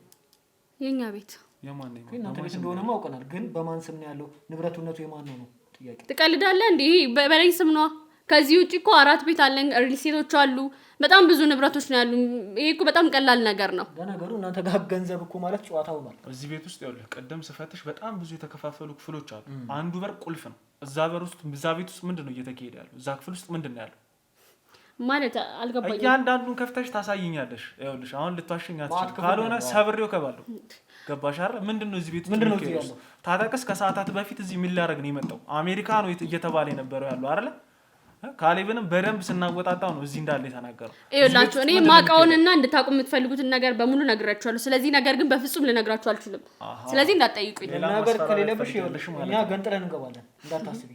የኛ ቤት። የማን ነው? እናንተ ቤት እንደሆነ ማውቀናል፣ ግን በማን ስም ነው ያለው? ንብረቱነቱ የማን ነው ጥያቄ። ትቀልዳለህ እንዴ? በለኝ ስም ነው። ከዚህ ውጪ እኮ 4 ቤት አለን፣ ሪል ስቴቶች አሉ፣ በጣም ብዙ ንብረቶች ነው ያሉ። ይሄ እኮ በጣም ቀላል ነገር ነው። ለነገሩ እናንተ ጋር ገንዘብ እኮ ማለት ጨዋታው ነው። እዚህ ቤት ውስጥ ያለው ቀደም ስፈትሽ በጣም ብዙ የተከፋፈሉ ክፍሎች አሉ። አንዱ በር ቁልፍ ነው። እዛ በር ውስጥ እዛ ቤት ውስጥ ምንድነው እየተካሄደ ያለው? እዛ ክፍል ውስጥ ምንድነው ያለው ማለት አልገባኝም። እያንዳንዱን ከፍተሽ ታሳይኛለሽ። ይኸውልሽ አሁን ልትዋሽኝ አትችልም። ካልሆነ ሰብሬው ከባለሁ ገባሽ አይደል? ምንድነው እዚህ ቤት ምንድነው ያለው? ታጠቅስ ከሰዓታት በፊት እዚህ ምን ሊያደርግ ነው የመጣው? አሜሪካ ነው እየተባለ የነበረው ያለው አይደል? ካሌብንም በደንብ ስናወጣጣው ነው እዚህ እንዳለ የተናገረው። ይኸውላችሁ እኔ ማቃውንና እንድታቁ የምትፈልጉትን ነገር በሙሉ ነግራችኋለሁ። ስለዚህ ነገር ግን በፍጹም ልነግራችሁ አልችልም። ስለዚህ እንዳትጠይቁኝ። ነገር ከሌለብሽ ይኸውልሽ እኛ ገንጥለን እንገባለን፣ እንዳታስቢ።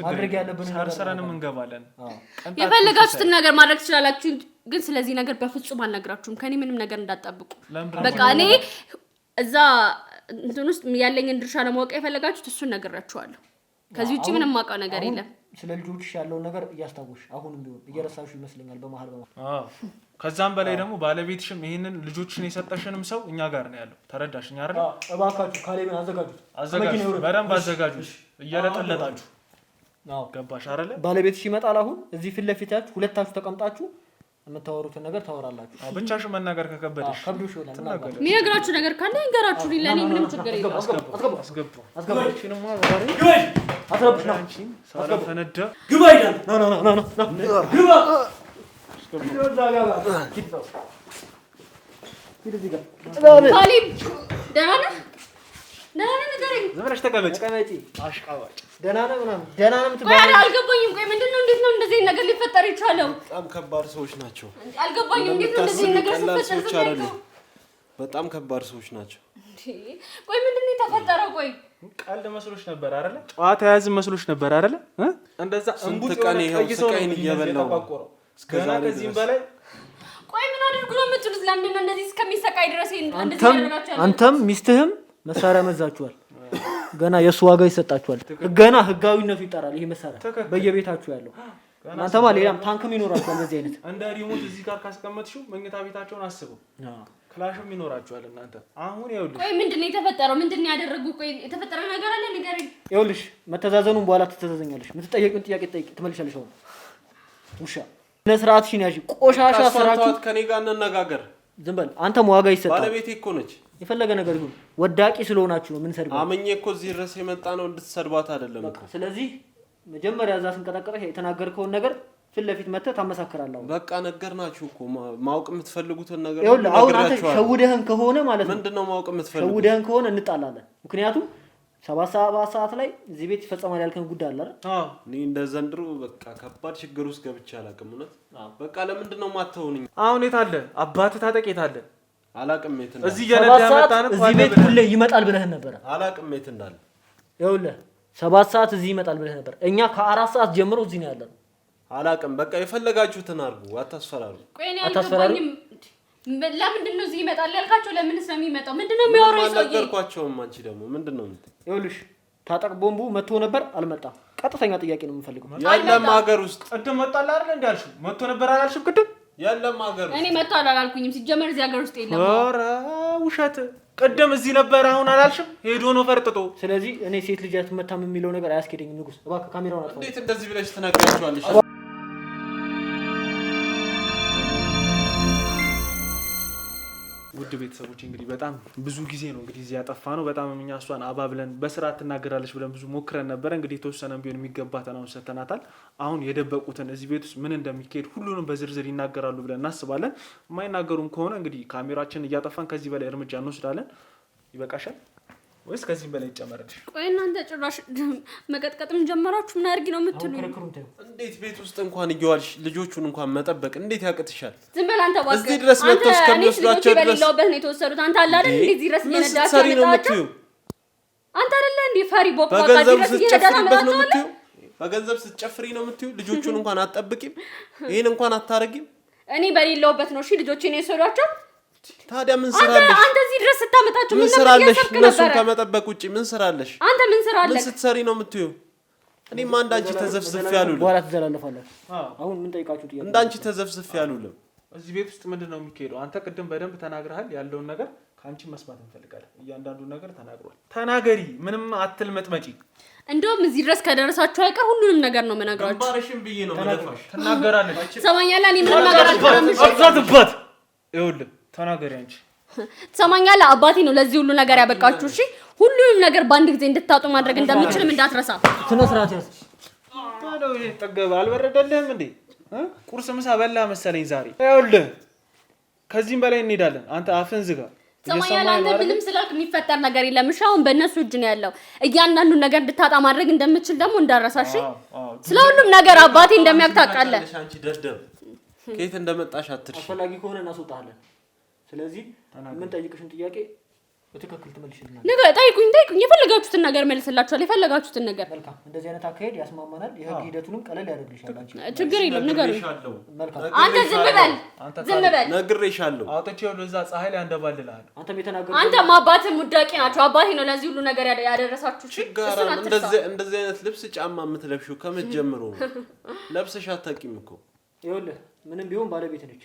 ማድረግ ያለብን ነገር ሰርሰረንም እንገባለን። የፈለጋችሁትን ነገር ማድረግ ትችላላችሁ፣ ግን ስለዚህ ነገር በፍጹም አልነግራችሁም። ከኔ ምንም ነገር እንዳትጠብቁ። በቃ እኔ እዛ እንትን ውስጥ ያለኝን ድርሻ ለማወቅ የፈለጋችሁት እሱን ነግራችኋለሁ። ከዚህ ውጪ ምንም ማውቀው ነገር የለም። ስለ ልጆችሽ ያለውን ነገር እያስታወሽ አሁንም ቢሆን እየረሳሽ ይመስለኛል በመሀል ከዛም በላይ ደግሞ ባለቤትሽም ይሄንን ልጆችሽን የሰጠሽንም ሰው እኛ ጋር ነው ያለው። ተረዳሽኝ አይደል? እባካችሁ ካሌብን አዘጋጁት፣ በደንብ አዘጋጁት፣ እየለጠለጣችሁ ገባሽ አይደል? ባለቤትሽ ይመጣል። አሁን እዚህ ፊት ለፊታችሁ ሁለታችሁ ተቀምጣችሁ የምታወሩትን ነገር ታወራላችሁ። ብቻሽን መናገር ከከበደሽ ከብዶሽ ይሆናል። የሚነግራችሁ ነገር ካለ ይንገራችሁ። ለኔ ምንም ችግር የለም። ካሌብ ደህና ነህ? ዘመናሽ ተቀመጪ። አሽቃባጭ ደህና ነህ ምናምን ደህና ነህ የምትባለው? ቆይ አልገባኝም። ቆይ ምንድነው? እንዴት ነው እንደዚህ ነገር ሊፈጠር የቻለው? በጣም ከባድ ሰዎች ናቸው። አልገባኝም። እንዴት ነው እንደዚህ ነገር ሲፈጠር? በጣም ከባድ ሰዎች ናቸው። ቆይ ምንድነው የተፈጠረው? ቆይ ቀልድ መስሎሽ ነበር አይደለ? ጨዋታ ያዝ መስሎሽ ነበር አይደለ? እንደዛ እንቡጥ ቀን ይሄው ስቃይን እየበላው እስከዛሬ ከዚህም በላይ ቆይ ምን አድርጉ ነው የምትሉት? ለምንድን ነው እንደዚህ እስከሚሰቃይ ድረስ እንደዚህ ያደርጋችኋል? አንተም ሚስትህም መሳሪያ መዛችኋል። ገና የሱ ዋጋ ይሰጣችኋል። ገና ህጋዊነቱ ይጣራል። ይሄ መሳሪያ በየቤታችሁ ያለው እናንተማ ሌላም ታንክም ይኖራችኋል። በዚህ አይነት እንደ ሪሞት እዚህ ጋር ካስቀመጥሽው መኝታ ቤታቸውን አስበው። ክላሽም ይኖራችኋል እናንተ። አሁን ይኸውልሽ ቆይ ምንድነው የተፈጠረው? ምንድነው ያደረጉ? ቆይ የተፈጠረ ነገር አለ ንገረኝ። ይኸውልሽ መተዛዘኑን በኋላ ትተዛዘኛለሽ። የምትጠየቂውን ጥያቄ ትመልሻለሽ። አሁን ውሻ ለስርዓትሽን ያዢ። ቆሻሻ ስራችሁ ከኔ ጋር እንነጋገር። ዝም በል አንተም ዋጋ ይሰጣል። ባለቤቴ እኮ ነች። የፈለገ ነገር ይሁን ወዳቂ ስለሆናችሁ ነው ምን ሰርባ አመኘ እኮ እዚህ ድረስ የመጣ ነው እንድትሰድባት አይደለም እኮ። ስለዚህ መጀመሪያ እዛ ስንቀጠቀጠ የተናገርከውን ነገር ፊት ለፊት መተህ ታመሳክራለህ። በቃ ነገርናችሁ እኮ ማወቅ የምትፈልጉትን ነገር ይኸውልህ አሁን አንተ ሸውደህን ከሆነ ማለት ነው ምንድነው ማወቅ የምትፈልጉት? ሸውደህን ከሆነ እንጣላለን። ምክንያቱም 7 ሰዓት ላይ እዚህ ቤት ይፈጸማል ያልከን ጉዳይ አለ አይደል? እኔ እንደ ዘንድሮ በቃ ከባድ ችግር ውስጥ ገብቼ አላውቅም። እውነት በቃ ለምንድነው ማተውኝ? አሁን የት አለ አባትህ? ታጠቅ የት አለ? አላውቅም የት እንዳለ። እዚህ እየነዳ መጣን እዚህ ቤት ሁሌ ይመጣል ብለህ ነበር። አላውቅም የት እንዳለ። ይኸውልህ 7 ሰዓት እዚህ ይመጣል ብለህ ነበር። እኛ ከ4 ሰዓት ጀምሮ እዚህ ነው ያለነው። አላውቅም በቃ የፈለጋችሁትን አድርጉ፣ አታስፈራሩ። ቆይ እኔ አልገባኝም። ለምንድን ነው እዚህ ይመጣል ያልካቸው? ለምንስ ነው የሚመጣው? ምንድነው የሚያወራው ሰውዬ? አልነገርኳቸውም። አንቺ ደግሞ ምንድነው እንት? ይኸውልሽ ታጠቅ ቦምቡ መጥቶ ነበር አልመጣም? ቀጥተኛ ጥያቄ ነው የምፈልገው። ያለም ሀገር ውስጥ ቅድም መጣል አይደል እንዴ አልሽው? መጥቶ ነበር አላልሽም? ቅድም ያለም ሀገር ውስጥ እኔ መጥቷል አላልኩኝም። ሲጀመር እዚህ ሀገር ውስጥ የለም። ኧረ ውሸት። ቅድም እዚህ ነበር አሁን አላልሽም? ሄዶ ነው ፈርጥጦ። ስለዚህ እኔ ሴት ልጅ አትመታም የሚለው ነገር አያስኬደኝም። ንጉስ እባክህ ካሜራውን አጥፋው። እንዴት እንደዚህ ብለሽ ትነግራቸዋለሽ? ውድ ቤተሰቦች እንግዲህ በጣም ብዙ ጊዜ ነው እንግዲህ እዚህ ያጠፋ ነው። በጣም እኛ እሷን አባብለን በስርዓት ትናገራለች ብለን ብዙ ሞክረን ነበር። እንግዲህ የተወሰነም ቢሆን የሚገባትን አሁን ሰተናታል። አሁን የደበቁትን እዚህ ቤት ውስጥ ምን እንደሚካሄድ ሁሉንም በዝርዝር ይናገራሉ ብለን እናስባለን። የማይናገሩም ከሆነ እንግዲህ ካሜራችን እያጠፋን ከዚህ በላይ እርምጃ እንወስዳለን። ይበቃሻል ወይስ ከዚህም በላይ ይጨመርልሽ? ቆይ እናንተ ጭራሽ መቀጥቀጥም ጀመራችሁ። ምን አድርጊ ነው የምትሉኝ? እንዴት ቤት ውስጥ እንኳን እየዋልሽ ልጆቹን እንኳን መጠበቅ እንዴት ያቅትሻል? ዝም በል አንተ ባክ። እዚህ ድረስ መጥተው እስከሚወስዷቸው ድረስ በሌለውበት ነው የተወሰዱት። አንተ አለ አይደል እንዴ እዚህ ድረስ እየነዳችሁ መጣችሁ? አንተ አይደለ እንዴ ፈሪ ቦክ ቦክ በገንዘብ ድረስ ስትጨፍሪበት ነው የምትይው? በገንዘብ ስትጨፍሪ ነው የምትይው? ልጆቹን እንኳን አትጠብቂም? ይሄን እንኳን አታረጊም? እኔ በሌለውበት ነው እሺ ልጆቼን የሰሯቸው። ታዲያ ምን ስራለሽ አንተ እዚህ ድረስ ስታመጣቸው ምን ስራለሽ? እነሱን ከመጠበቅ ውጪ ምን ስራለሽ? አንተ ምን ስራለሽ? ምን ስትሰሪ ነው የምትዩ? እኔማ እንዳንቺ ተዘፍዝፍ ያሉልም። በኋላ ትዘላለፋለህ። አሁን ምን ጠይቃችሁ ጥያቄ? እንዳንቺ ተዘፍዝፍ ያሉልም። እዚህ ቤት ውስጥ ምንድነው የሚካሄደው? አንተ ቅድም በደንብ ተናግረሃል። ያለውን ነገር ከአንቺ መስማት እንፈልጋለን። እያንዳንዱን ነገር ተናግሯል። ተናገሪ፣ ምንም አትልመጥመጪ። እንደውም እዚህ ድረስ ከደረሳችሁ አይቀር ሁሉንም ነገር ነው መናገራችሁ። ግንባርሽን ብዬ ነው መለፋሽ። ትናገራለች። ትሰማኛለህ? እኔ ምንም ነገር አልቀረም። እሺ አትዛትባት። ይኸውልህ ተናገሪ አንቺ። ትሰማኛለህ? አባቴ ነው ለዚህ ሁሉ ነገር ያበቃችሁ። እሺ ሁሉንም ነገር በአንድ ጊዜ እንድታጡ ማድረግ እንደምችልም እንዳትረሳ። ስነ ስርዓት ያዝ። ታዲያ ይሄ ጠገበ አልበረደልህም እንዴ? ቁርስ ምሳ በላ መሰለኝ ዛሬ። ይኸውልህ ከዚህም በላይ እንሄዳለን። አንተ አፍን ዝጋ። ትሰማኛለህ? አንተ ምንም ስላልክ የሚፈጠር ነገር የለም። እሺ አሁን በእነሱ እጅ ነው ያለው። እያንዳንዱን ነገር እንድታጣ ማድረግ እንደምችል ደግሞ እንዳረሳ። እሺ ስለ ሁሉም ነገር አባቴ እንደሚያውቅ ታውቃለህ። አንቺ ደደብ ከየት እንደመጣሽ አትርሽ። አስፈላጊ ከሆነ እናስወጣለን። ስለዚህ ምን ጠይቅሽን ጥያቄ በትክክል ትመልሽልናል። ነገር ጠይቁኝ የፈለጋችሁትን ነገር መልስላችኋል። የፈለጋችሁትን ነገር መልካም። እንደዚህ አይነት አካሄድ ያስማማናል። የህግ ሂደቱንም ቀለል ያደርግልሻል። አንቺ ችግር የለም ነገር መልካም። አንተ ዝም በል ነግሬሻለሁ። አውጥቼው ለዛ ፀሐይ ላይ አንደባልልሃለሁ። አንተም የተናገርከው አንተም አባትም ውዳቂ ናቸው። አባቴ ነው ለዚህ ሁሉ ነገር ያደረሳችሁ። ችጋራ እንደዚህ አይነት ልብስ ጫማ የምትለብሺው ከመጀመሩ ለብሰሽ አታውቂም እኮ። ይኸውልህ ምንም ቢሆን ባለቤት ነች፣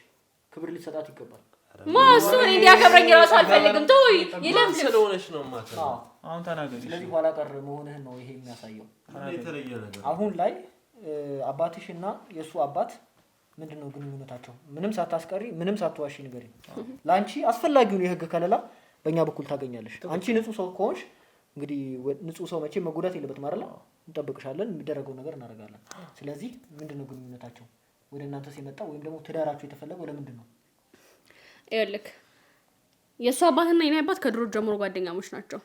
ክብር ሊሰጣት ይገባል። ማሱ እኔ እንዲያከብረኝ እራሱ አልፈልግም። ተወው ይለፍ ስለሆነች ነው ማለት ነው። አሁን ተናገሪ። ስለዚህ ኋላ ቀር መሆንህን ነው ይሄ የሚያሳየው። የተለየ ነገር አሁን ላይ አባትሽና የሱ አባት ምንድነው ግንኙነታቸው? ምንም ሳታስቀሪ ምንም ሳትዋሺ ንገሪኝ። ላንቺ አስፈላጊውን የህግ ከለላ በእኛ በኩል ታገኛለሽ። አንቺ ንጹህ ሰው ከሆንሽ እንግዲህ ንጹህ ሰው መቼ መጎዳት የለበትም አይደል? እንጠብቅሻለን፣ የሚደረገው ነገር እናደርጋለን። ስለዚህ ምንድነው ግንኙነታቸው? ወደ እናንተ ሲመጣ ወይም ደግሞ ትዳራችሁ የተፈለገው ለምንድን ነው? ይኸውልህ የእሱ አባትና የኔ አባት ከድሮ ጀምሮ ጓደኛሞች ናቸው።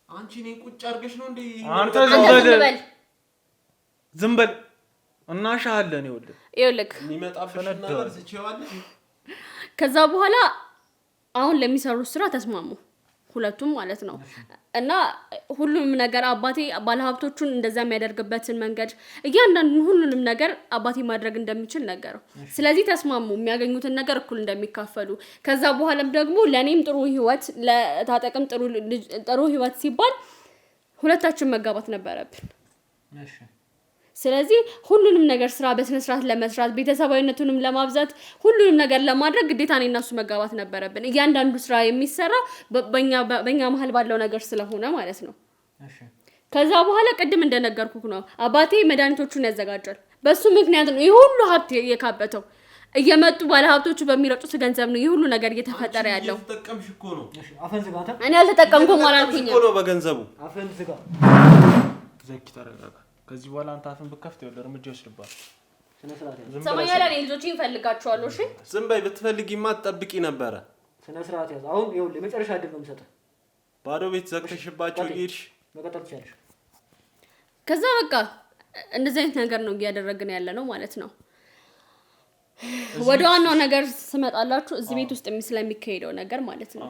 አንቺ እኔን ቁጭ አድርገሽ ነው እንዴ? አንተ ዝም በል እናሻለን። ይኸውልህ የሚመጣብሽ ነገር ትችይዋለሽ። ከዛ በኋላ አሁን ለሚሰሩት ስራ ተስማሙ ሁለቱም ማለት ነው። እና ሁሉንም ነገር አባቴ ባለሀብቶቹን እንደዛ የሚያደርግበትን መንገድ እያንዳንዱን ሁሉንም ነገር አባቴ ማድረግ እንደሚችል ነገረው። ስለዚህ ተስማሙ የሚያገኙትን ነገር እኩል እንደሚካፈሉ። ከዛ በኋላም ደግሞ ለኔም ጥሩ ህይወት ለታጠቅም ጥሩ ህይወት ሲባል ሁለታችን መጋባት ነበረብን። እሺ ስለዚህ ሁሉንም ነገር ስራ በስነ ስርዓት ለመስራት ቤተሰባዊነቱንም ለማብዛት ሁሉንም ነገር ለማድረግ ግዴታ ነው እናሱ መጋባት ነበረብን። እያንዳንዱ ስራ የሚሰራ በእኛ መሀል ባለው ነገር ስለሆነ ማለት ነው። እሺ ከዛ በኋላ ቅድም እንደነገርኩህ ነው አባቴ መድኃኒቶቹን ያዘጋጃል። በሱ ምክንያት ነው ይሄ ሁሉ ሀብት የካበተው። እየመጡ ባለ ሀብቶቹ በሚረጩት ገንዘብ ነው ይሄ ሁሉ ነገር እየተፈጠረ ያለው። ተጠቀምሽ እኮ ነው። እሺ አፈን ዝጋ። አንተ እኔ አልተጠቀምኩም አላልኩኝ እኮ ነው በገንዘቡ። አፈን ዝጋ። ዘኪ ተረጋጋ። ከዚህ በኋላ አንተ አፍን ብከፍት ይኸውልህ እርምጃ ይወስድብሃል። ስነ ስርዓት ያዝ። ሰማያላ እኔ ልጆቼን እፈልጋቸዋለሁ። እሺ ዝም በይ። ብትፈልጊማ ትጠብቂ ነበረ። ስነ ስርዓት ያዝ። አሁን ይኸውልህ የመጨረሻ እድል ነው የምሰጥህ። ባዶ ቤት ዘግተሽባቸው ይሄድሽ መቀጠል ትችያለሽ። ከዛ በቃ እንደዚህ አይነት ነገር ነው እያደረግን ያለ ነው ማለት ነው። ወደ ዋናው ነገር ስመጣላችሁ እዚህ ቤት ውስጥ ስለሚካሄደው ነገር ማለት ነው።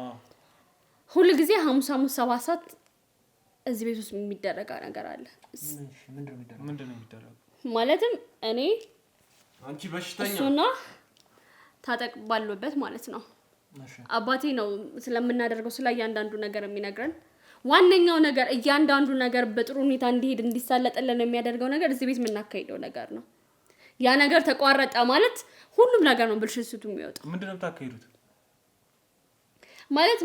ሁሉ ጊዜ ሐሙስ 7 ሰዓት እዚህ ቤት ውስጥ የሚደረጋ ነገር አለ። ምንድነው የሚደረገው? ማለትም እኔ አንቺ በሽተኛ እሱና ታጠቅ ባሉበት ማለት ነው። አባቴ ነው ስለምናደርገው ስለእያንዳንዱ ነገር የሚነግረን። ዋነኛው ነገር እያንዳንዱ ነገር በጥሩ ሁኔታ እንዲሄድ እንዲሳለጥልን የሚያደርገው ነገር እዚህ ቤት የምናካሄደው ነገር ነው። ያ ነገር ተቋረጠ ማለት ሁሉም ነገር ነው ብልሽቱ የሚወጣው። ምንድነው የምታካሂዱት? ማለት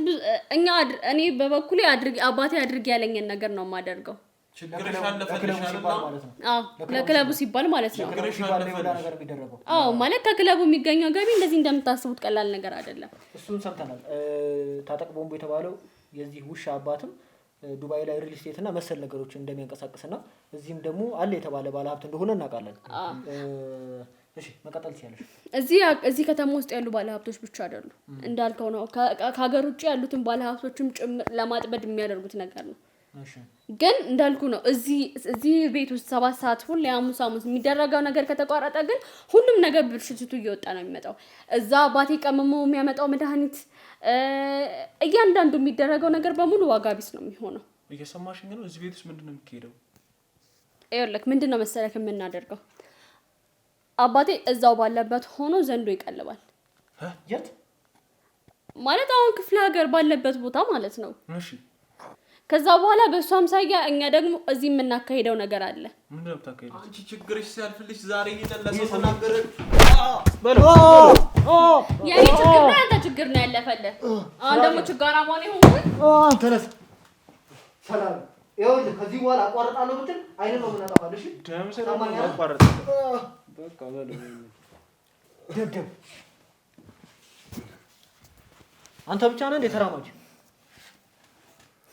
እኔ በበኩሌ አባቴ አድርግ ያለኝን ነገር ነው የማደርገው። ችግርሽ አለፈልሻል ማለት ነው። ለክለቡ ሲባል ማለት ነው። ችግርሽ አለፈልሻል ነገር የሚደረገው። ማለት ከክለቡ የሚገኘው ገቢ እንደዚህ እንደምታስቡት ቀላል ነገር አይደለም። እሱን ሰምተናል። ታጠቅ ቦምቡ የተባለው የዚህ ውሻ አባትም ዱባይ ላይ ሪል ስቴት እና መሰል ነገሮችን እንደሚያንቀሳቅስና እዚህም ደግሞ አለ የተባለ ባለሀብት እንደሆነ እናውቃለን። እሺ መቀጠል ትችያለሽ። እዚህ ከተማ ውስጥ ያሉ ባለሀብቶች ብቻ አይደሉም እንዳልከው ነው። ከሀገር ውጭ ያሉትን ባለሀብቶችም ጭምር ለማጥበድ የሚያደርጉት ነገር ነው። እሺ ግን እንዳልኩ ነው እዚህ ቤት ውስጥ 7 ሰዓት ሁሉ ሐሙስ የሚደረገው ነገር ከተቋረጠ ግን ሁሉም ነገር ብልሽቱ እየወጣ ነው የሚመጣው። እዛ አባቴ ቀመሞ የሚያመጣው መድኃኒት እያንዳንዱ የሚደረገው ነገር በሙሉ ዋጋ ቢስ ነው የሚሆነው። እየሰማሽኝ ነው? እዚህ ቤት ውስጥ ምንድነው የሚካሄደው? ይኸውልህ ምንድነው መሰለህ የምናደርገው አባቴ እዛው ባለበት ሆኖ ዘንዶ ይቀልባል። የት ማለት አሁን ክፍለ ሀገር ባለበት ቦታ ማለት ነው። እሺ ከዛ በኋላ በሱ አምሳያ እኛ ደግሞ እዚህ የምናካሄደው ነገር አለ። ምንድነው የምታካሂደው? አንቺ ችግርሽ ሲያልፍልሽ ዛሬ ይደለሰው ተናገረ የኔ ችግር ነው ያንተ ችግር ነው ያለፈልህ። አሁን ደግሞ ችጋራ ማን ይሆን? ተነስ ሰላም ይኸውልህ ከዚህ በኋላ አቋርጣለሁ ብትል አይደል ነው የምናጠፋልሽ። ደም ሰላም አቋርጥ በቃ በለው ደደብ አንተ ብቻ ነህ እንደ ተራማጅ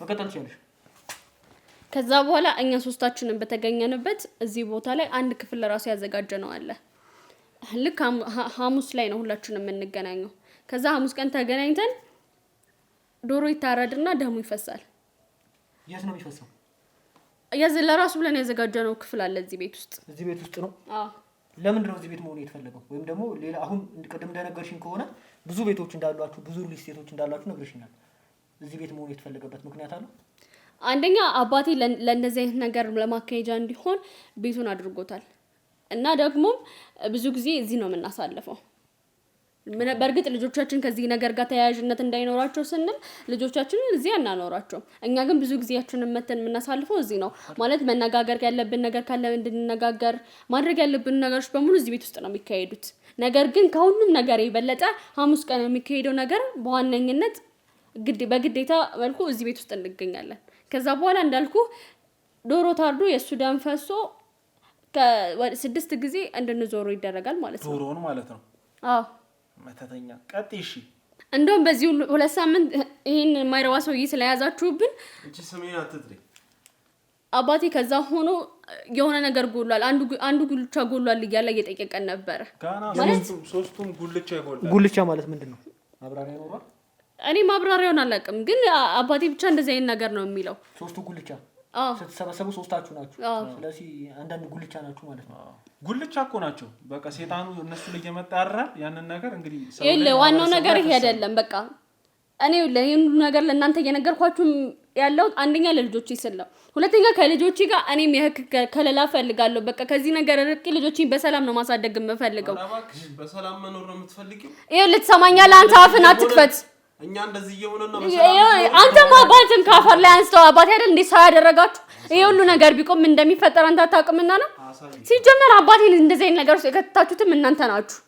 መቀጠል ትችላለሽ። ከዛ በኋላ እኛ ሶስታችንን በተገኘንበት እዚህ ቦታ ላይ አንድ ክፍል ለራሱ ያዘጋጀነው አለ። ልክ ሐሙስ ላይ ነው ሁላችንም የምንገናኘው። ከዛ ሐሙስ ቀን ተገናኝተን ዶሮ ይታረድና ደሙ ይፈሳል። የት ነው የሚፈሰው? ለራሱ ብለን ያዘጋጀነው ክፍል አለ እዚህ ቤት ውስጥ። እዚህ ቤት ውስጥ ነው? አዎ። ለምንድን ነው እዚህ ቤት መሆን የተፈለገው? ወይም ደግሞ ሌላ አሁን ቅድም እንደነገርሽኝ ከሆነ ብዙ ቤቶች እንዳሏችሁ ብዙ ሊስቴቶች እንዳሏችሁ ነግረሽኛል። እዚህ ቤት መሆን የተፈለገበት ምክንያት አለ? አንደኛ አባቴ ለእንደዚህ አይነት ነገር ለማካሄጃ እንዲሆን ቤቱን አድርጎታል እና ደግሞ ብዙ ጊዜ እዚህ ነው የምናሳልፈው። በእርግጥ ልጆቻችን ከዚህ ነገር ጋር ተያያዥነት እንዳይኖራቸው ስንል ልጆቻችንን እዚህ አናኖራቸውም። እኛ ግን ብዙ ጊዜያችንን መተን የምናሳልፈው እዚህ ነው። ማለት መነጋገር ያለብን ነገር ካለ እንድንነጋገር ማድረግ ያለብን ነገሮች በሙሉ እዚህ ቤት ውስጥ ነው የሚካሄዱት። ነገር ግን ከሁሉም ነገር የበለጠ ሐሙስ ቀን የሚካሄደው ነገር በዋነኝነት በግዴታ መልኩ እዚህ ቤት ውስጥ እንገኛለን። ከዛ በኋላ እንዳልኩ ዶሮ ታርዶ የሱ ደም ፈሶ ከ6 ጊዜ እንድንዞሩ ይደረጋል ማለት ነው። ዶሮውን ማለት ነው? አዎ መተተኛ ቀጥይ። እሺ እንደውም በዚህ 2 ሳምንት ይሄን የማይረባ ሰውዬ ስለያዛችሁብን እቺ ስሜን አትጥሪ። አባቴ ከዛ ሆኖ የሆነ ነገር ጎሏል፣ አንዱ ጉልቻ ጎሏል እያለ እየጠየቀን ነበር። ማለት ሶስቱም ጉልቻ ይጎላል። ጉልቻ ማለት ምንድነው? ማብራሪያ ይኖራል? እኔ ማብራሪያውን አላውቅም፣ ግን አባቴ ብቻ እንደዚህ አይነት ነገር ነው የሚለው። ሶስቱ ጉልቻ ስትሰበሰቡ ሶስታችሁ ናችሁ። ስለዚህ አንዳንድ ጉልቻ ናችሁ ማለት ነው። ጉልቻ እኮ ናቸው። በቃ ሴጣኑ እነሱ ላይ እየመጣ ያራል ያንን ነገር እንግዲህ ዋናው ነገር ይሄ አይደለም። በቃ እኔ ለይሄን ነገር ለእናንተ እየነገርኳችሁ ያለው አንደኛ ለልጆቼ ስል ነው፣ ሁለተኛ ከልጆቼ ጋር እኔም የህክ ከለላ ፈልጋለሁ። በቃ ከዚህ ነገር ርቄ ልጆቼን በሰላም ነው ማሳደግ የምፈልገው። በሰላም መኖር ነው የምትፈልጊው? ይሄ ልትሰማኛለህ? አንተ አፍን አትክፈት። እኛ እንደዚህ እየሆነና በሰላም አንተማ አባትን ካፈር ላይ አንስተው አባቴ አይደል እንዴ ሰው ያደረጋችሁ? ይሄ ሁሉ ነገር ቢቆም እንደሚፈጠር አንተ አታውቅምና ነው። ሲጀመር አባቴን እንደዚህ አይነት ነገር ውስጥ የከተታችሁትም እናንተ ናችሁ።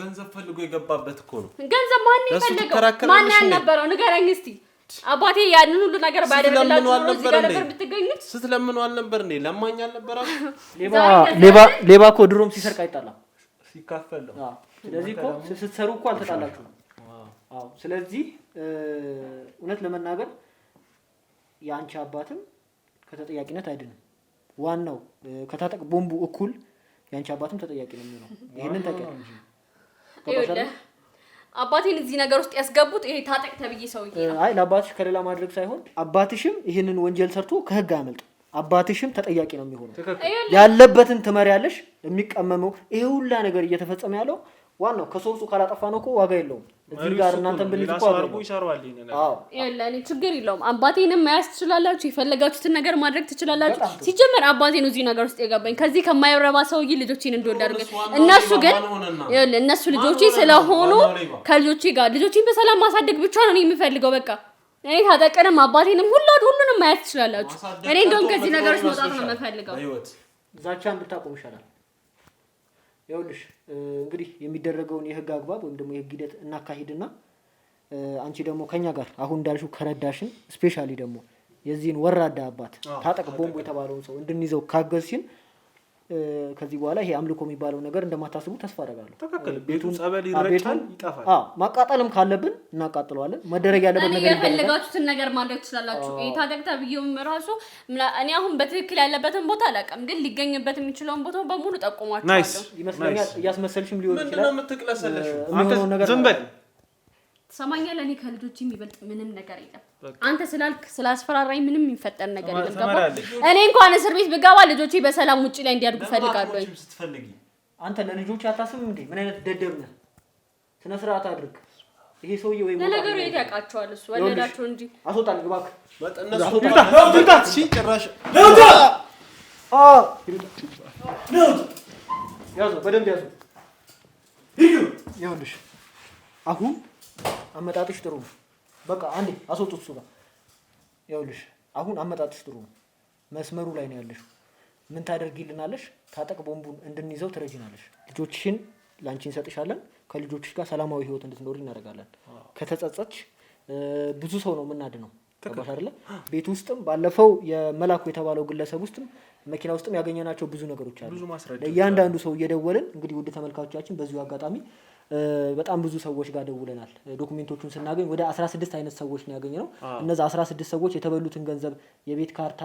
ገንዘብ ፈልጎ የገባበት እኮ ነው። ገንዘብ ማን ይፈልገው? ማን ያልነበረው ንገረኝ እስቲ። አባቴ ያንን ሁሉ ነገር ባደረገላችሁ ነው እዚህ ጋር ነበር ብትገኙት። ስትለምኑ አልነበር እንዴ? ለማኝ አልነበራችሁ? ሌባ እኮ ድሮም ሲሰርቅ አይጣላም፣ ሲካፈል ነው። ስለዚህ እኮ ስትሰሩ እኮ አልተጣላችሁም። አዎ። ስለዚህ እውነት ለመናገር የአንቺ አባትም ከተጠያቂነት አይድንም። ዋናው ከታጠቅ ቦምቡ እኩል የአንቺ አባትም ተጠያቂ ነው የሚሆነው። ይሄንን ታውቂያለሽ። አባቴን እዚህ ነገር ውስጥ ያስገቡት ይሄ ታጠቅ ተብዬ ሰውዬ ነው። አይ ለአባትሽ ከሌላ ማድረግ ሳይሆን አባትሽም ይሄንን ወንጀል ሰርቶ ከህግ አያመልጥ። አባትሽም ተጠያቂ ነው የሚሆነው። ያለበትን ትመሪያለሽ። የሚቀመመው ይሄ ሁላ ነገር እየተፈጸመ ያለው ዋናው ከሶርሱ ካላጠፋ ነው እኮ ዋጋ የለውም። እዚህ ጋር እናንተም ብልጅ እኮ አርጉ ይሰራዋል። ይሄ ችግር የለውም። አባቴንም ማያስ ትችላላችሁ፣ የፈለጋችሁትን ነገር ማድረግ ትችላላችሁ። ሲጀመር አባቴ ነው እዚህ ነገር ውስጥ የገባኝ ከዚህ ከማይረባ ሰውዬ ልጆቼን እንደወድ አድርገን። እነሱ ግን እነሱ ልጆቼ ስለሆኑ ከልጆቼ ጋር ልጆቼን በሰላም ማሳደግ ብቻ ነው የምፈልገው። በቃ እኔ ታጠቀንም አባቴንም ሁሉንም ማያስ ትችላላችሁ። እኔ እንደውም ከዚህ ነገር ውስጥ መውጣት ነው የምፈልገው። ዛቻ እንድታቆም ይሻላል። ይኸውልሽ እንግዲህ የሚደረገውን የህግ አግባብ ወይም ደግሞ የህግ ሂደት እናካሂድና አንቺ ደግሞ ከኛ ጋር አሁን እንዳልሽው ከረዳሽን ስፔሻሊ ደግሞ የዚህን ወራዳ አባት ታጠቅ ቦምቡ የተባለውን ሰው እንድንይዘው ካገዝሽን ከዚህ በኋላ ይሄ አምልኮ የሚባለው ነገር እንደማታስቡ ተስፋ አደርጋለሁ። ተከክለ ቤቱን ጸበል ይረጫል ይጣፋል። ማቃጠልም ካለብን እናቃጥለዋለን። መደረግ ያለበት ነገር የፈለጋችሁትን ነገር ማድረግ ትችላላችሁ። ታጠቅታ ብየውም ራሱ እኔ አሁን በትክክል ያለበትን ቦታ አላውቅም፣ ግን ሊገኝበት የሚችለውን ቦታ በሙሉ ጠቁማችኋለሁ። ይመስለኛል እያስመሰልሽም ሊሆን ይችላል። ምንድነው የምትቅለሰለሽ? አንተ ዝም በል። ሰማኛለህ? እኔ ከልጆች የሚበልጥ ምንም ነገር የለም። አንተ ስላልክ ስላስፈራራኝ ምንም የሚፈጠር ነገር የለም። ገባ? እኔ እንኳን እስር ቤት ብገባ ልጆቼ በሰላም ውጪ ላይ እንዲያድጉ ፈልጋለሁ። አንተ ለልጆች አታስብም እንዴ? ምን አይነት ደደብ ነህ? ስነ ስርዓት አድርግ። ይሄ ሰውዬ ወይ ለነገሩ የት ያውቃቸዋል? እሱ ወለዳቸው እንጂ አስወጣልኝ እባክህ። በእነሱ ጭራሽ ያዙ፣ በደንብ ያዙ። ይኸውልሽ አሁን አመጣጥሽ ጥሩ ነው። በቃ አንዴ አስወጡት እሱ ጋር። ይኸውልሽ አሁን አመጣጥሽ ጥሩ ነው። መስመሩ ላይ ነው ያለሽው። ምን ታደርጊልናለሽ? ታጠቅ ቦምቡን እንድንይዘው ትረጂናለሽ። ልጆችሽን ላንቺ እንሰጥሻለን። ከልጆችሽ ጋር ሰላማዊ ህይወት እንድትኖሪ እናደርጋለን። ከተጸጸትሽ ብዙ ሰው ነው የምናድነው። ገባሽ አይደለ? ቤት ውስጥም ባለፈው የመላኩ የተባለው ግለሰብ ውስጥም መኪና ውስጥም ያገኘናቸው ብዙ ነገሮች አሉ። ለእያንዳንዱ ሰው እየደወልን እንግዲህ ውድ ተመልካቾቻችን በዚሁ አጋጣሚ በጣም ብዙ ሰዎች ጋር ደውለናል። ዶክሜንቶቹን ስናገኝ ወደ 16 አይነት ሰዎች ነው ያገኘነው። እነዛ 16 ሰዎች የተበሉትን ገንዘብ፣ የቤት ካርታ፣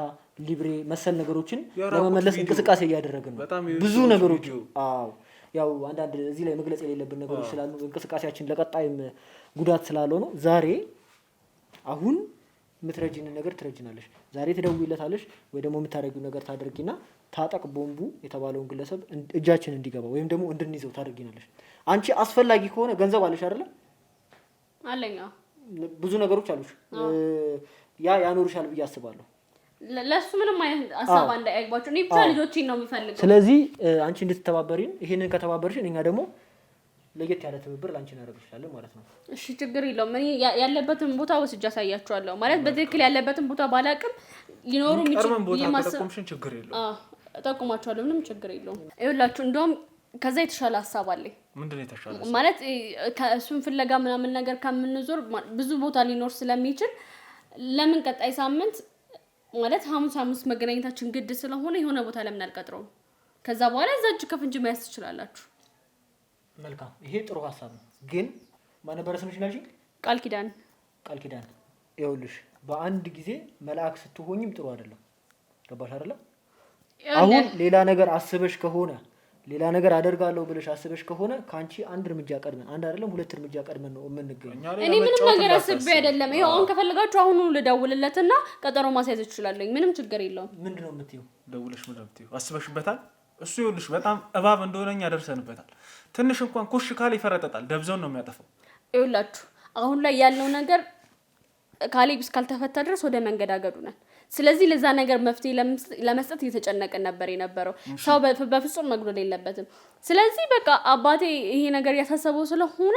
ሊብሬ መሰል ነገሮችን ለመመለስ እንቅስቃሴ እያደረግን ነው። ብዙ ነገሮች ያው አንዳንድ እዚህ ላይ መግለጽ የሌለብን ነገሮች ስላሉ እንቅስቃሴያችን ለቀጣይም ጉዳት ስላለው ነው። ዛሬ አሁን የምትረጂንን ነገር ትረጂናለሽ። ዛሬ ትደውይለታለሽ ወይ ደግሞ የምታደርጊው ነገር ታደርጊና ታጠቅ ቦምቡ የተባለውን ግለሰብ እጃችን እንዲገባ ወይም ደግሞ እንድንይዘው ታደርጊናለሽ። አንቺ አስፈላጊ ከሆነ ገንዘብ አለሽ አይደለ? አለኛ ብዙ ነገሮች አሉሽ። ያ ያኖርሻል ብዬ አስባለሁ። ለሱ ምንም አይነት ሀሳብ እንዳይባችሁ እኔ ብቻ ልጆቼን ነው የምፈልገው። ስለዚህ አንቺ እንድትተባበሪን፣ ይሄንን ከተባበርሽን እኛ ደግሞ ለየት ያለ ትብብር ላንቺ እናደርግልሻለን ማለት ነው። እሺ ችግር የለውም። እኔ ያለበትን ቦታ ወስጄ አሳያችኋለሁ። ማለት በትክክል ያለበትን ቦታ ባላቅም ሊኖሩ የሚችል ችግር የለውም። እጠቁማችኋለሁ። ምንም ችግር የለውም። ይኸውላችሁ እንደውም ከዛ የተሻለ ሀሳብ አለኝ። ምንድነው የተሻለ ማለት ከእሱን ፍለጋ ምናምን ነገር ከምንዞር ብዙ ቦታ ሊኖር ስለሚችል ለምን ቀጣይ ሳምንት ማለት ሐሙስ መገናኘታችን ግድ ስለሆነ የሆነ ቦታ ለምን አልቀጥረውም? ከዛ በኋላ እዛ እጅ ከፍንጅ መያዝ ትችላላችሁ። መልካም፣ ይሄ ጥሩ ሀሳብ ነው። ግን ማን ነበር ስምሽ ያልሽኝ? ቃል ኪዳን። ይኸውልሽ በአንድ ጊዜ መልአክ ስትሆኝም ጥሩ አይደለም። ገባሽ አይደለም? አሁን ሌላ ነገር አስበሽ ከሆነ ሌላ ነገር አደርጋለሁ ብለሽ አስበሽ ከሆነ ካንቺ አንድ እርምጃ ቀድመን አንድ አይደለም 2 እርምጃ ቀድመን ነው የምንገኘው። እኔ ምንም ነገር አስቤ አይደለም። ይሄው አሁን ከፈለጋችሁ አሁን ልደውልለትና ቀጠሮ ማስያዝ እችላለሁ። ምንም ችግር የለውም። ምንድነው የምትይው? ደውለሽ ምንድነው የምትይው? አስበሽበታል? እሱ ይኸውልሽ በጣም እባብ እንደሆነኛ ደርሰንበታል። ትንሽ እንኳን ኮሽ ካለ ይፈረጠጣል። ደብዘውን ነው የሚያጠፋው። ይኸውላችሁ አሁን ላይ ያለው ነገር ካሌብ እስካልተፈታ ድረስ ወደ መንገዳገዱ ነን። ስለዚህ ለዛ ነገር መፍትሄ ለመስጠት እየተጨነቀን ነበር የነበረው። ሰው በፍጹም መጉደል የለበትም። ስለዚህ በቃ አባቴ ይሄ ነገር ያሳሰበው ስለሆነ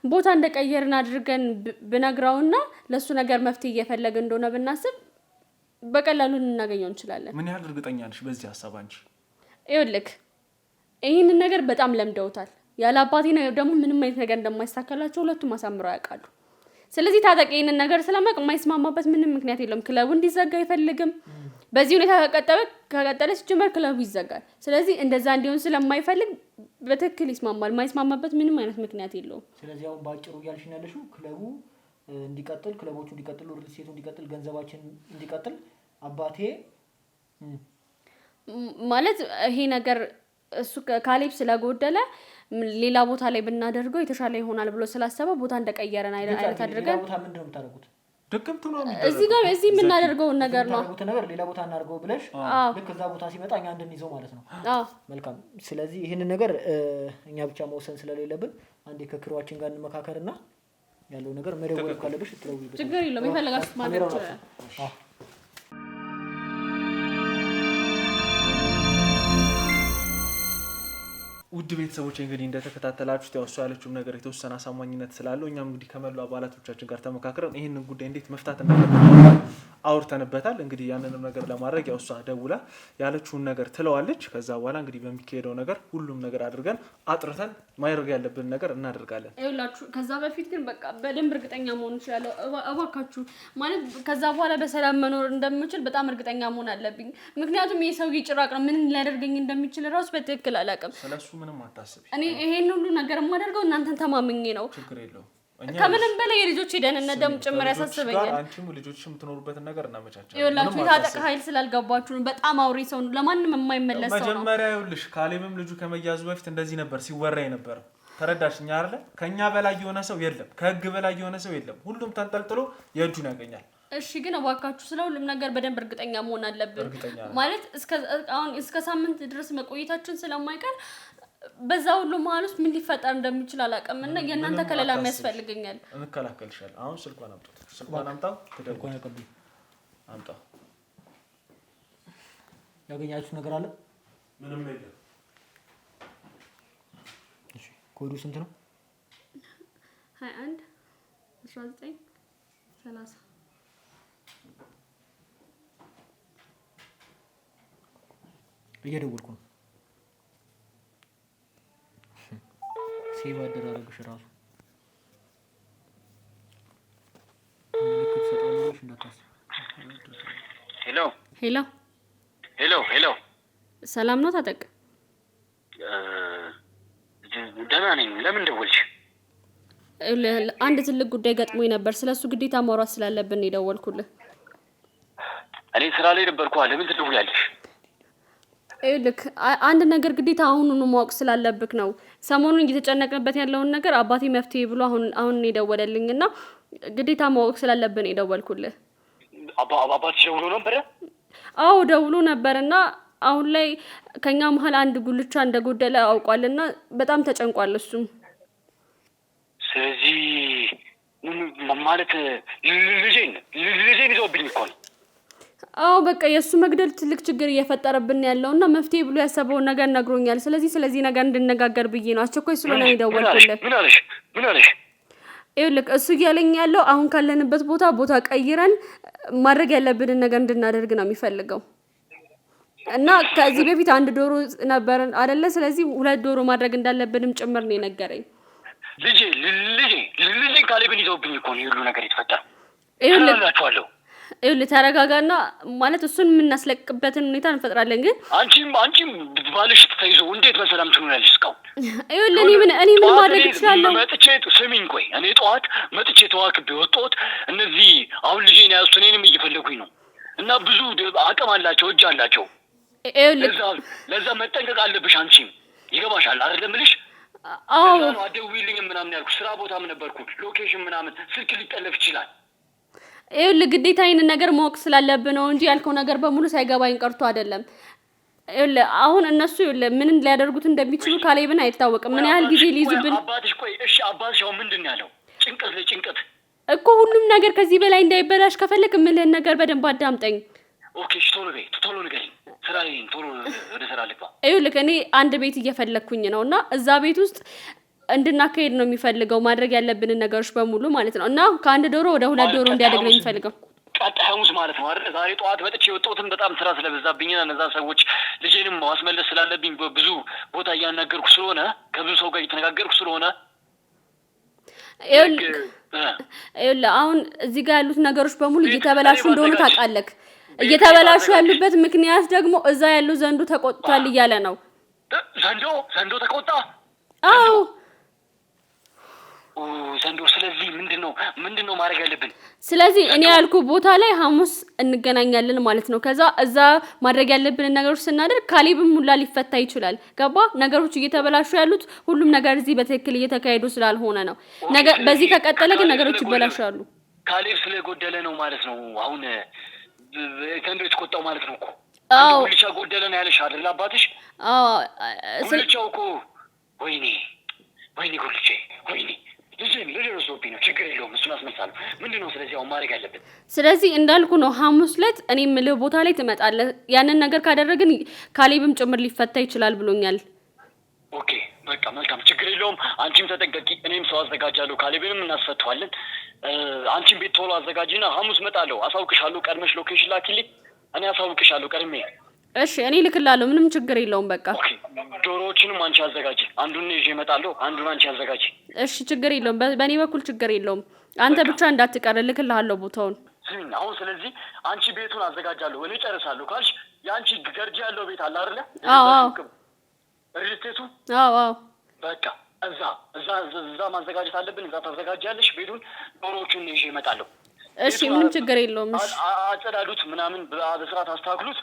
ቦታ እንደቀየርን አድርገን ብነግራውና ለሱ ነገር መፍትሄ እየፈለገ እንደሆነ ብናስብ በቀላሉ ልናገኘው እንችላለን። ምን ያህል እርግጠኛ ነሽ በዚህ ሀሳብ አንቺ? ይኸውልህ ይህንን ነገር በጣም ለምደውታል። ያለ አባቴ ነው ደግሞ ምንም አይነት ነገር እንደማይሳካላቸው ሁለቱም አሳምረው ያውቃሉ። ስለዚህ ታጠቅ ይሄንን ነገር ስለማቅ የማይስማማበት ምንም ምክንያት የለም። ክለቡ እንዲዘጋ አይፈልግም። በዚህ ሁኔታ ከቀጠለ ሲጀመር ክለቡ ይዘጋል። ስለዚህ እንደዛ እንዲሆን ስለማይፈልግ በትክክል ይስማማል። የማይስማማበት ምንም አይነት ምክንያት የለውም። ስለዚህ አሁን ባጭሩ እያልሽኝ ያለሽው ክለቡ እንዲቀጥል፣ ክለቦቹ እንዲቀጥሉ፣ ሪል ስቴቱ እንዲቀጥል፣ ገንዘባችን እንዲቀጥል አባቴ ማለት ይሄ ነገር እሱ ካሌብ ስለጎደለ ሌላ ቦታ ላይ ብናደርገው የተሻለ ይሆናል ብሎ ስላሰበ ቦታ እንደቀየረን አይነት አድርገን ሌላ ቦታ ምንድነው የምታደርጉት? ድክምቱ ነው የሚደረገው። እዚህ ጋር እዚህ የምናደርገው ነገር ነው። ነገር ሌላ ቦታ እናድርገው ብለሽ ልክ እዛ ቦታ ሲመጣ እኛ እንድንይዘው ማለት ነው። መልካም። ስለዚህ ይህንን ነገር እኛ ብቻ መወሰን ስለሌለብን አንዴ ከክሯችን ጋር እንመካከርና ያለው ነገር መደወል ካለብሽ ትደውይበት። ችግር የለውም። የፈለጋችሁት ማለት ነው። ውድ ቤተሰቦች እንግዲህ እንደተከታተላችሁት ያው እሷ ያለችውም ነገር የተወሰነ አሳማኝነት ስላለው እኛም እንግዲህ ከመላው አባላቶቻችን ጋር ተመካክረን ይህንን ጉዳይ እንዴት መፍታት እንዳለብን አውርተንበታል። እንግዲህ ያንንም ነገር ለማድረግ ያው እሷ ደውላ ያለችውን ነገር ትለዋለች። ከዛ በኋላ እንግዲህ በሚካሄደው ነገር ሁሉም ነገር አድርገን አጥርተን ማድረግ ያለብን ነገር እናደርጋለን። ይኸውላችሁ ከዛ በፊት ግን በቃ በደንብ እርግጠኛ መሆን እችላለሁ። እባካችሁ ማለት ከዛ በኋላ በሰላም መኖር እንደምችል በጣም እርግጠኛ መሆን አለብኝ። ምክንያቱም ይሄ ሰው ጭራቅ ነው። ምን ሊያደርገኝ እንደሚችል ራሱ በትክክል አላውቅም። ስለሱ ምንም አታስቢ። እኔ ይሄን ሁሉ ነገር የማደርገው እናንተን ተማምኜ ነው። ችግር የለውም። ከምንም በላይ የልጆች ደህንነት ደግሞ ጭምር ያሳስበኛል። አንቺም ልጆችሽ የምትኖሩበትን ነገር እናመቻቻለን። ይኸውላችሁ የታጠቀ ኃይል ስላልገባችሁ ነው። በጣም አውሪ ሰው ነው። ለማንም የማይመለስ ሰው ነው። መጀመሪያ ይኸውልሽ ካሌብም ልጁ ከመያዙ በፊት እንደዚህ ነበር ሲወራ የነበረው። ተረዳሽኝ አይደለ? ከኛ በላይ የሆነ ሰው የለም፣ ከህግ በላይ የሆነ ሰው የለም። ሁሉም ተንጠልጥሎ የእጁን ያገኛል። እሺ ግን እባካችሁ ስለ ሁሉም ነገር በደንብ እርግጠኛ መሆን አለብን። ማለት እስከ ሳምንት ድረስ መቆየታችን ስለማይቀር በዛ ሁሉ መሀል ውስጥ ምን ሊፈጠር እንደሚችል አላውቅም እና የእናንተ ከለላ ያስፈልገኛል። እንከላከልሻለን። አሁን ስልኳን አምጣው፣ ስልኳን አምጣው፣ ትደውል አምጣው። ያገኛችሁ ነገር አለ? ምንም የለም። ኮዱ ስንት ነው? 21 19 30 እየደወልኩ ነው። ሴቭ አደራረግሽ ራሱ ሄሎ ሄሎ ሄሎ ሄሎ፣ ሰላም ነው ታጠቅ? ደህና ነኝ። ለምን ደወልሽ? አንድ ትልቅ ጉዳይ ገጥሞኝ ነበር። ስለሱ ግዴታ ማውራት ስላለብን የደወልኩልህ። እኔ ስራ ላይ ነበርኩ። ለምን ትደውያለሽ? ልክ አንድ ነገር ግዴታ አሁኑኑ ማወቅ ስላለብክ ነው። ሰሞኑን እየተጨነቅንበት ያለውን ነገር አባቴ መፍትሄ ብሎ አሁን የደወለልኝና ግዴታ ማወቅ ስላለብን የደወልኩልህ። አባትሽ ደውሎ ነበረ? አዎ ደውሎ ነበርና አሁን ላይ ከኛ መሀል አንድ ጉልቻ እንደጎደለ አውቋልና በጣም ተጨንቋል እሱም። ስለዚህ ማለት ልጄን ይዘውብኝ እኮ ነው። አዎ በቃ የእሱ መግደል ትልቅ ችግር እየፈጠረብን ያለውና መፍትሄ ብሎ ያሰበውን ነገር ነግሮኛል። ስለዚህ ነገር እንድነጋገር ብዬ ነው። አስቸኳይ ስለሆነ ነው የደወልኩልህ። ምን አለሽ? ይኸውልህ እሱ እያለኝ ያለው አሁን ካለንበት ቦታ ቀይረን ማድረግ ያለብንን ነገር እንድናደርግ ነው የሚፈልገው። እና ከዚህ በፊት አንድ ዶሮ ነበር አይደለ? ስለዚህ 2 ዶሮ ማድረግ እንዳለብንም ጭምር ነው የነገረኝ። ልጄ ካሌብን ይዘውብኝ እኮ ነው ሁሉ ነገር የተፈጠረው። ይኸውልህ ተረጋጋና ማለት እሱን የምናስለቅበትን ሁኔታ እንፈጥራለን። ግን አንቺም ባልሽ ተይዞ እንዴት በሰላም ትኖሪያለሽ? እስካሁን ይኸውልህ እኔ ምን ማድረግ እችላለሁ? ስሚኝ ቆይ፣ እኔ ጠዋት መጥቼ ተዋክቤ ወጣሁት። እነዚህ አሁን ልጄን ያዙት እኔንም እየፈለጉኝ ነው። እና ብዙ አቅም አላቸው፣ እጅ አላቸው። ለዛ መጠንቀቅ አለብሽ። አንቺም ይገባሻል አይደለም ልሽ? አዎ አትደውይልኝም ምናምን ያልኩ ስራ ቦታም ነበርኩ። ሎኬሽን ምናምን ስልክ ሊጠለፍ ይችላል። ይኸውልህ ግዴታ ይሄንን ነገር ማወቅ ስላለብን ነው እንጂ ያልከው ነገር በሙሉ ሳይገባኝ ቀርቶ አይደለም። ይኸውልህ አሁን እነሱ ምን ሊያደርጉት እንደሚችሉ ካሌብን አይታወቅም። ምን ያህል ጊዜ ሊይዙብን። አባትሽ አባትሽ አሁን ምንድን ነው ያለው? ጭንቀት እኮ ሁሉም ነገር ከዚህ በላይ እንዳይበላሽ ከፈለክ የምልህን ነገር በደንብ አዳምጠኝ። ኦኬ ቶሎ ንገሪኝ። ስራ ላይ ቶሎ ወደ ስራ ልግባ። ይኸውልህ እኔ አንድ ቤት እየፈለግኩኝ ነው እና እዛ ቤት ውስጥ እንድናካሄድ ነው የሚፈልገው ማድረግ ያለብንን ነገሮች በሙሉ ማለት ነው። እና ከ1 ዶሮ ወደ 2 ዶሮ እንዲያደግ ነው የሚፈልገው። ቀጣይ ሐሙስ ማለት ነው አይደል? ዛሬ ጠዋት ወጥቼ የወጣሁትን በጣም ስራ ስለበዛብኝና እነዛ ሰዎች ልጄንም ማስመለስ ስላለብኝ ብዙ ቦታ እያናገርኩ ስለሆነ ከብዙ ሰው ጋር እየተነጋገርኩ ስለሆነ ይኸውልህ አሁን እዚህ ጋር ያሉት ነገሮች በሙሉ እየተበላሹ እንደሆነ ታውቃለህ። እየተበላሹ ያሉበት ምክንያት ደግሞ እዛ ያለው ዘንዶ ተቆጥቷል እያለ ነው። ዘንዶ ተቆጣ? አዎ ዘንዶ። ስለዚህ ምንድነው ማድረግ ያለብን? ስለዚህ እኔ ያልኩ ቦታ ላይ ሐሙስ እንገናኛለን ማለት ነው። ከዛ እዛ ማድረግ ያለብንን ነገሮች ስናደርግ ካሌብም ሁላ ሊፈታ ይችላል። ገባ? ነገሮች እየተበላሹ ያሉት ሁሉም ነገር እዚህ በትክክል እየተካሄዱ ስላልሆነ ነው። በዚህ ከቀጠለ ግን ነገሮች ይበላሻሉ። ካሌብ ስለጎደለ ነው ማለት ነው። አሁን ዘንዶ የተቆጣው ማለት ነው እኮ። አዎ ጉልቻ ጎደለ ነው ያለሽ አይደል አባትሽ? አዎ ጉልቻው እኮ ወይኔ ጉልቼ ወይኔ ልጅ ረሶብኝ ነው። ችግር የለውም እሱን አስመሳለሁ። ምንድን ነው ስለዚህ አሁን ማድረግ ያለብን? ስለዚህ እንዳልኩ ነው ሐሙስ ዕለት እኔ የምልህ ቦታ ላይ ትመጣለህ። ያንን ነገር ካደረግን ካሌብም ጭምር ሊፈታ ይችላል ብሎኛል። ኦኬ በቃ መልካም፣ ችግር የለውም። አንቺም ተጠንቀቂ፣ እኔም ሰው አዘጋጃለሁ። ካሌብንም እናስፈተዋለን። አንቺም ቤት ቶሎ አዘጋጂና ሐሙስ እመጣለሁ። አሳውቅሻለሁ። ቀድመሽ ሎኬሽን ላኪልኝ፣ እኔ አሳውቅሻለሁ ቀድሜ። እሺ እኔ ልክላለሁ፣ ምንም ችግር የለውም። በቃ ዶሮዎችንም አንቺ አዘጋጂ። አንዱን ይዤ እመጣለሁ፣ አንዱን አንቺ አዘጋጂ። እሺ ችግር የለውም፣ በእኔ በኩል ችግር የለውም። አንተ ብቻ እንዳትቀር፣ ልክልሃለሁ ቦታውን። አሁን ስለዚህ አንቺ ቤቱን አዘጋጃለሁ፣ እኔ ጨርሳለሁ ካልሽ የአንቺ ገርጂ ያለው ቤት አለ አይደለ? አዎ ሪልስቴቱ። አዎ በቃ እዛ ማዘጋጀት አለብን። እዛ ታዘጋጃለሽ ቤቱን፣ ዶሮዎቹን ይዤ እመጣለሁ። እሺ ምንም ችግር የለውም። እሺ አጸዳዱት፣ ምናምን በስርዓት አስተካክሉት።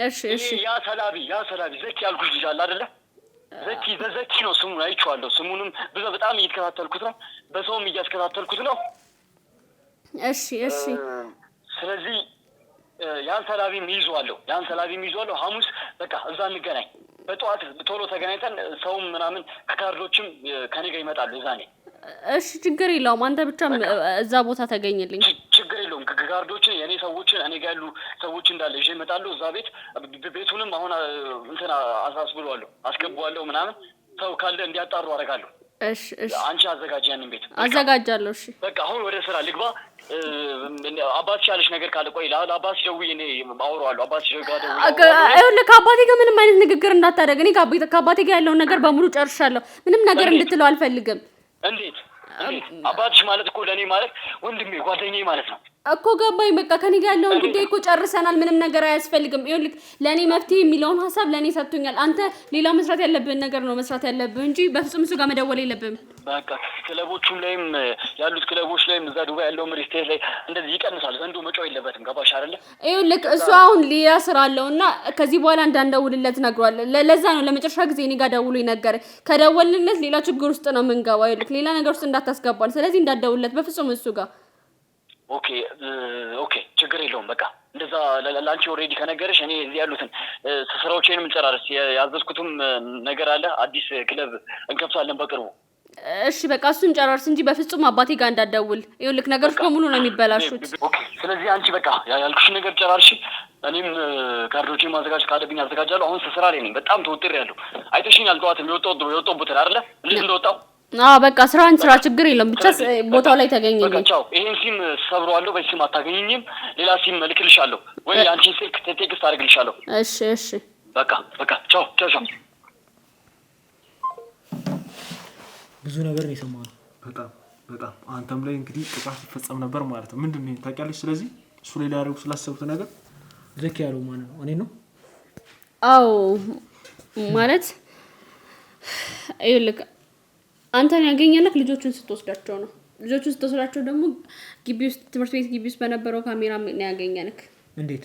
እሺ ያ ሰላቢ ዘኪ ያልኩሽ ልጅ አለ አይደለ? ዘኪ ነው ስሙን፣ አይቼዋለሁ። ስሙንም በጣም እየተከታተልኩት ነው፣ በሰውም እያስከታተልኩት ነው። እሺ ስለዚህ ያን ሰላቢም ይዟለሁ። ሐሙስ በቃ እዛ እንገናኝ። በጠዋት ቶሎ ተገናኝተን ሰውም ምናምን ከካርዶችም ከኔ ጋር ይመጣሉ እዛኔ። እሺ ችግር የለውም። አንተ ብቻ እዛ ቦታ ተገኝልኝ። ችግር የለውም። ከካርዶችን የኔ ሰዎችን እኔ ጋር ያሉ ሰዎች እንዳለ ይዤ እመጣለሁ እዛ ቤት። ቤቱንም አሁን እንትን አሳስብለዋለሁ፣ አስገባዋለሁ ምናምን። ሰው ካለ እንዲያጣሩ አደርጋለሁ። እሺ አንቺ አዘጋጅ ያንን ቤት አዘጋጃለሁ። እሺ በቃ አሁን ወደ ስራ ልግባ። አባትሽ ያለሽ ነገር ካለ ቆይ ለአባትሽ ደውዬ እኔ አወራዋለሁ። አባትሽ ጋር ደውዬ ይኸውልህ ከአባቴ ጋር ምንም አይነት ንግግር እንዳታደርግ። እኔ ከአባቴ ጋር ያለውን ነገር በሙሉ ጨርሻለሁ። ምንም ነገር እንድትለው አልፈልግም። እንዴት አባትሽ ማለት እኮ ለእኔ ማለት ወንድሜ ጓደኛዬ ማለት ነው እኮ ገባኝ። በቃ ከኔ ጋር ያለውን ጉዳይ እኮ ጨርሰናል። ምንም ነገር አያስፈልግም። ይኸውልህ ለእኔ መፍትሄ የሚለውን ሀሳብ ለእኔ ሰጥቶኛል። አንተ ሌላ መስራት ያለብህን ነገር ነው መስራት ያለብህ እንጂ በፍጹም እሱ ጋር መደወል የለብህም። በቃ ክለቦቹም ላይም ያሉት ክለቦች ላይም እዛ ዱባይ ያለው ሪስቴት ላይ እንደዚህ ይቀንሳል። ዘንዶ መጫው የለበትም። ገባሽ አይደለ? ይኸውልህ እሱ አሁን ሌላ ስራ አለው እና ከዚህ በኋላ እንዳንደውልለት ነግሯል። ለዛ ነው ለመጨረሻ ጊዜ እኔ ጋር ደውሎ ይነገር። ከደወልንለት ሌላ ችግር ውስጥ ነው የምንገባው። ይኸውልህ ሌላ ነገር ውስጥ እንዳታስገባል። ስለዚህ እንዳትደውልለት በፍጹም እሱ ጋር። ኦኬ ችግር የለውም። በቃ እንደዛ ላንቺ ኦልሬዲ ከነገረሽ እኔ እዚህ ያሉትን ስራዎቼንም እንጨራረስ። ያዘዝኩትም ነገር አለ። አዲስ ክለብ እንከፍታለን በቅርቡ። እሺ በቃ እሱን ጨራርስ እንጂ በፍጹም አባቴ ጋር እንዳትደውል። ይኸውልህ ነገሮች በሙሉ ነው የሚበላሹት። ኦኬ ስለዚህ አንቺ በቃ ያልኩሽ ነገር ጨራርሽ። እኔም ካርዶቼን ማዘጋጀት ካለብኝ አዘጋጃለሁ። አሁን ስራ ላይ ነኝ። በጣም ተወጥሬያለሁ። አይተሽኛል። ጠዋትም የወጣሁበት አይደለ? እንዴት እንደወጣሁ በቃ ስራን ስራ ችግር የለም። ብቻ ቦታው ላይ ተገኘኝ። በቃ ቻው። ይሄን ሲም ሰብረዋለሁ። በዚህ ሲም አታገኘኝም። ሌላ ሲም እልክልሻለሁ ወይ አንቺን ስልክ ቴክስት አድርግልሻለሁ። እሺ በቃ ቻው። ብዙ ነገር ነው የሰማነው። በጣም አንተም ላይ እንግዲህ ጥቃት ይፈጸም ነበር ማለት ነው። ምንድን ነው ታውቂያለሽ? ስለዚህ እሱ ላይ ያደረጉ ስላሰቡት ነገር ዘኪ ያለው ማለት ነው እኔ ነው። አዎ ማለት ይኸውልህ አንተን ያገኘንክ ልጆቹን ስትወስዳቸው ነው። ልጆቹን ስትወስዳቸው ደግሞ ትምህርት ቤት ግቢ ውስጥ በነበረው ካሜራ ነው ያገኘንክ። እንዴት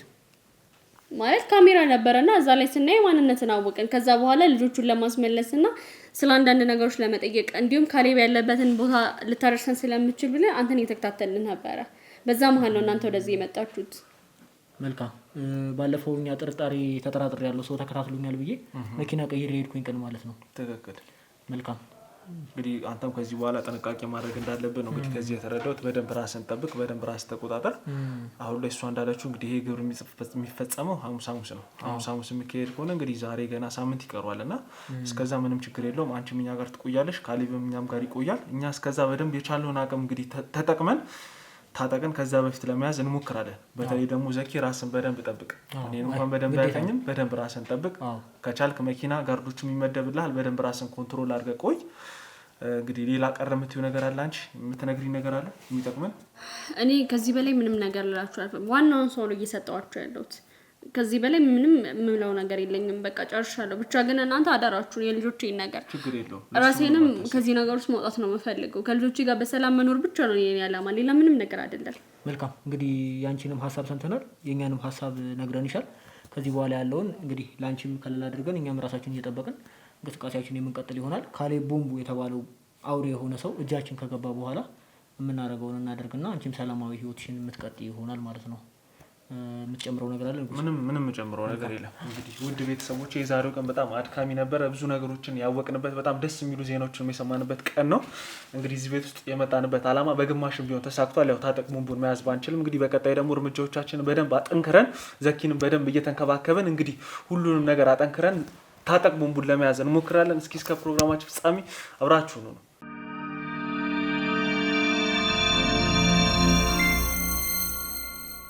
ማለት ካሜራ ነበረና እዛ ላይ ስናይ ማንነትን አወቀን። ከዛ በኋላ ልጆቹን ለማስመለስና ስለ አንዳንድ ነገሮች ለመጠየቅ እንዲሁም ካሌብ ያለበትን ቦታ ልታደርሰን ስለምችል ብለን አንተን እየተከታተልን ነበረ። በዛ መሀል ነው እናንተ ወደዚህ የመጣችሁት። መልካም። ባለፈው እኛ ተጠራጥሬ ያለው ሰው ተከታትሎኛል ብዬ መኪና ቀይሬ ሄድኩኝ ቀን ማለት ነው። ትክክል። መልካም። እንግዲህ አንተም ከዚህ በኋላ ጥንቃቄ ማድረግ እንዳለብህ ነው እንግዲህ ከዚህ የተረዳሁት። በደንብ ራስን ጠብቅ፣ በደንብ ራስን ተቆጣጠር። አሁን ላይ እሷ እንዳለችው እንግዲህ ይሄ ግብር የሚፈጸመው ሐሙስ ነው። ሐሙስ የሚካሄድ ከሆነ እንግዲህ ዛሬ ገና ሳምንት ይቀረዋል እና እስከዛ ምንም ችግር የለውም። አንቺም እኛ ጋር ትቆያለሽ፣ ካሌብም እኛም ጋር ይቆያል። እኛ እስከዛ በደንብ የቻለውን አቅም እንግዲህ ተጠቅመን ታጠቀን ከዛ በፊት ለመያዝ እንሞክራለን። በተለይ ደግሞ ዘኪ ራስን በደንብ ጠብቅ። እኔን እንኳን በደንብ አያቀኝም። በደንብ ራስን ጠብቅ። ከቻልክ መኪና ጋርዶችም ይመደብልሃል። በደንብ ራስን ኮንትሮል አድርገህ ቆይ። እንግዲህ ሌላ ቀረ የምትይው ነገር አለ? አንቺ የምትነግሪኝ ነገር አለ የሚጠቅመን? እኔ ከዚህ በላይ ምንም ነገር ልላችሁ አልፈልግም። ዋናውን ሰው ነው እየሰጠዋችሁ ያለሁት። ከዚህ በላይ ምንም የምለው ነገር የለኝም። በቃ ጨርሻለሁ። ብቻ ግን እናንተ አዳራችሁን የልጆቼን ነገር ችግር የለውም። ራሴንም ከዚህ ነገር ውስጥ መውጣት ነው የምፈልገው። ከልጆቼ ጋር በሰላም መኖር ብቻ ነው የኔ ዓላማ፣ ሌላ ምንም ነገር አይደለም። መልካም። እንግዲህ ያንቺንም ሀሳብ ሰምተናል፣ የኛንም ሀሳብ ነግረንሻል። ከዚህ በኋላ ያለውን እንግዲህ ላንቺም ከለላ አድርገን እኛም ራሳችንን እየጠበቅን እንቅስቃሴያችን የምንቀጥል ይሆናል። ካሌብ ቦምቡ የተባለው አውሬ የሆነ ሰው እጃችን ከገባ በኋላ የምናደርገውን እናደርግና አንቺም ሰላማዊ ህይወትሽን የምትቀጥይ ይሆናል ማለት ነው። የምትጨምረው ነገር አለ? ምንም የምጨምረው ነገር የለም። እንግዲህ ውድ ቤተሰቦች የዛሬው ቀን በጣም አድካሚ ነበረ። ብዙ ነገሮችን ያወቅንበት በጣም ደስ የሚሉ ዜናዎችን የሰማንበት ቀን ነው። እንግዲህ እዚህ ቤት ውስጥ የመጣንበት ዓላማ በግማሽም ቢሆን ተሳክቷል። ያው ታጠቅ ቦምቡን መያዝ ባንችልም እንግዲህ በቀጣይ ደግሞ እርምጃዎቻችንን በደንብ አጠንክረን ዘኪንም በደንብ እየተንከባከበን እንግዲህ ሁሉንም ነገር አጠንክረን ታጠቅ ቦምቡን ለመያዝ እንሞክራለን። እስከ ፕሮግራማችን ፍጻሜ አብራችሁ ነው።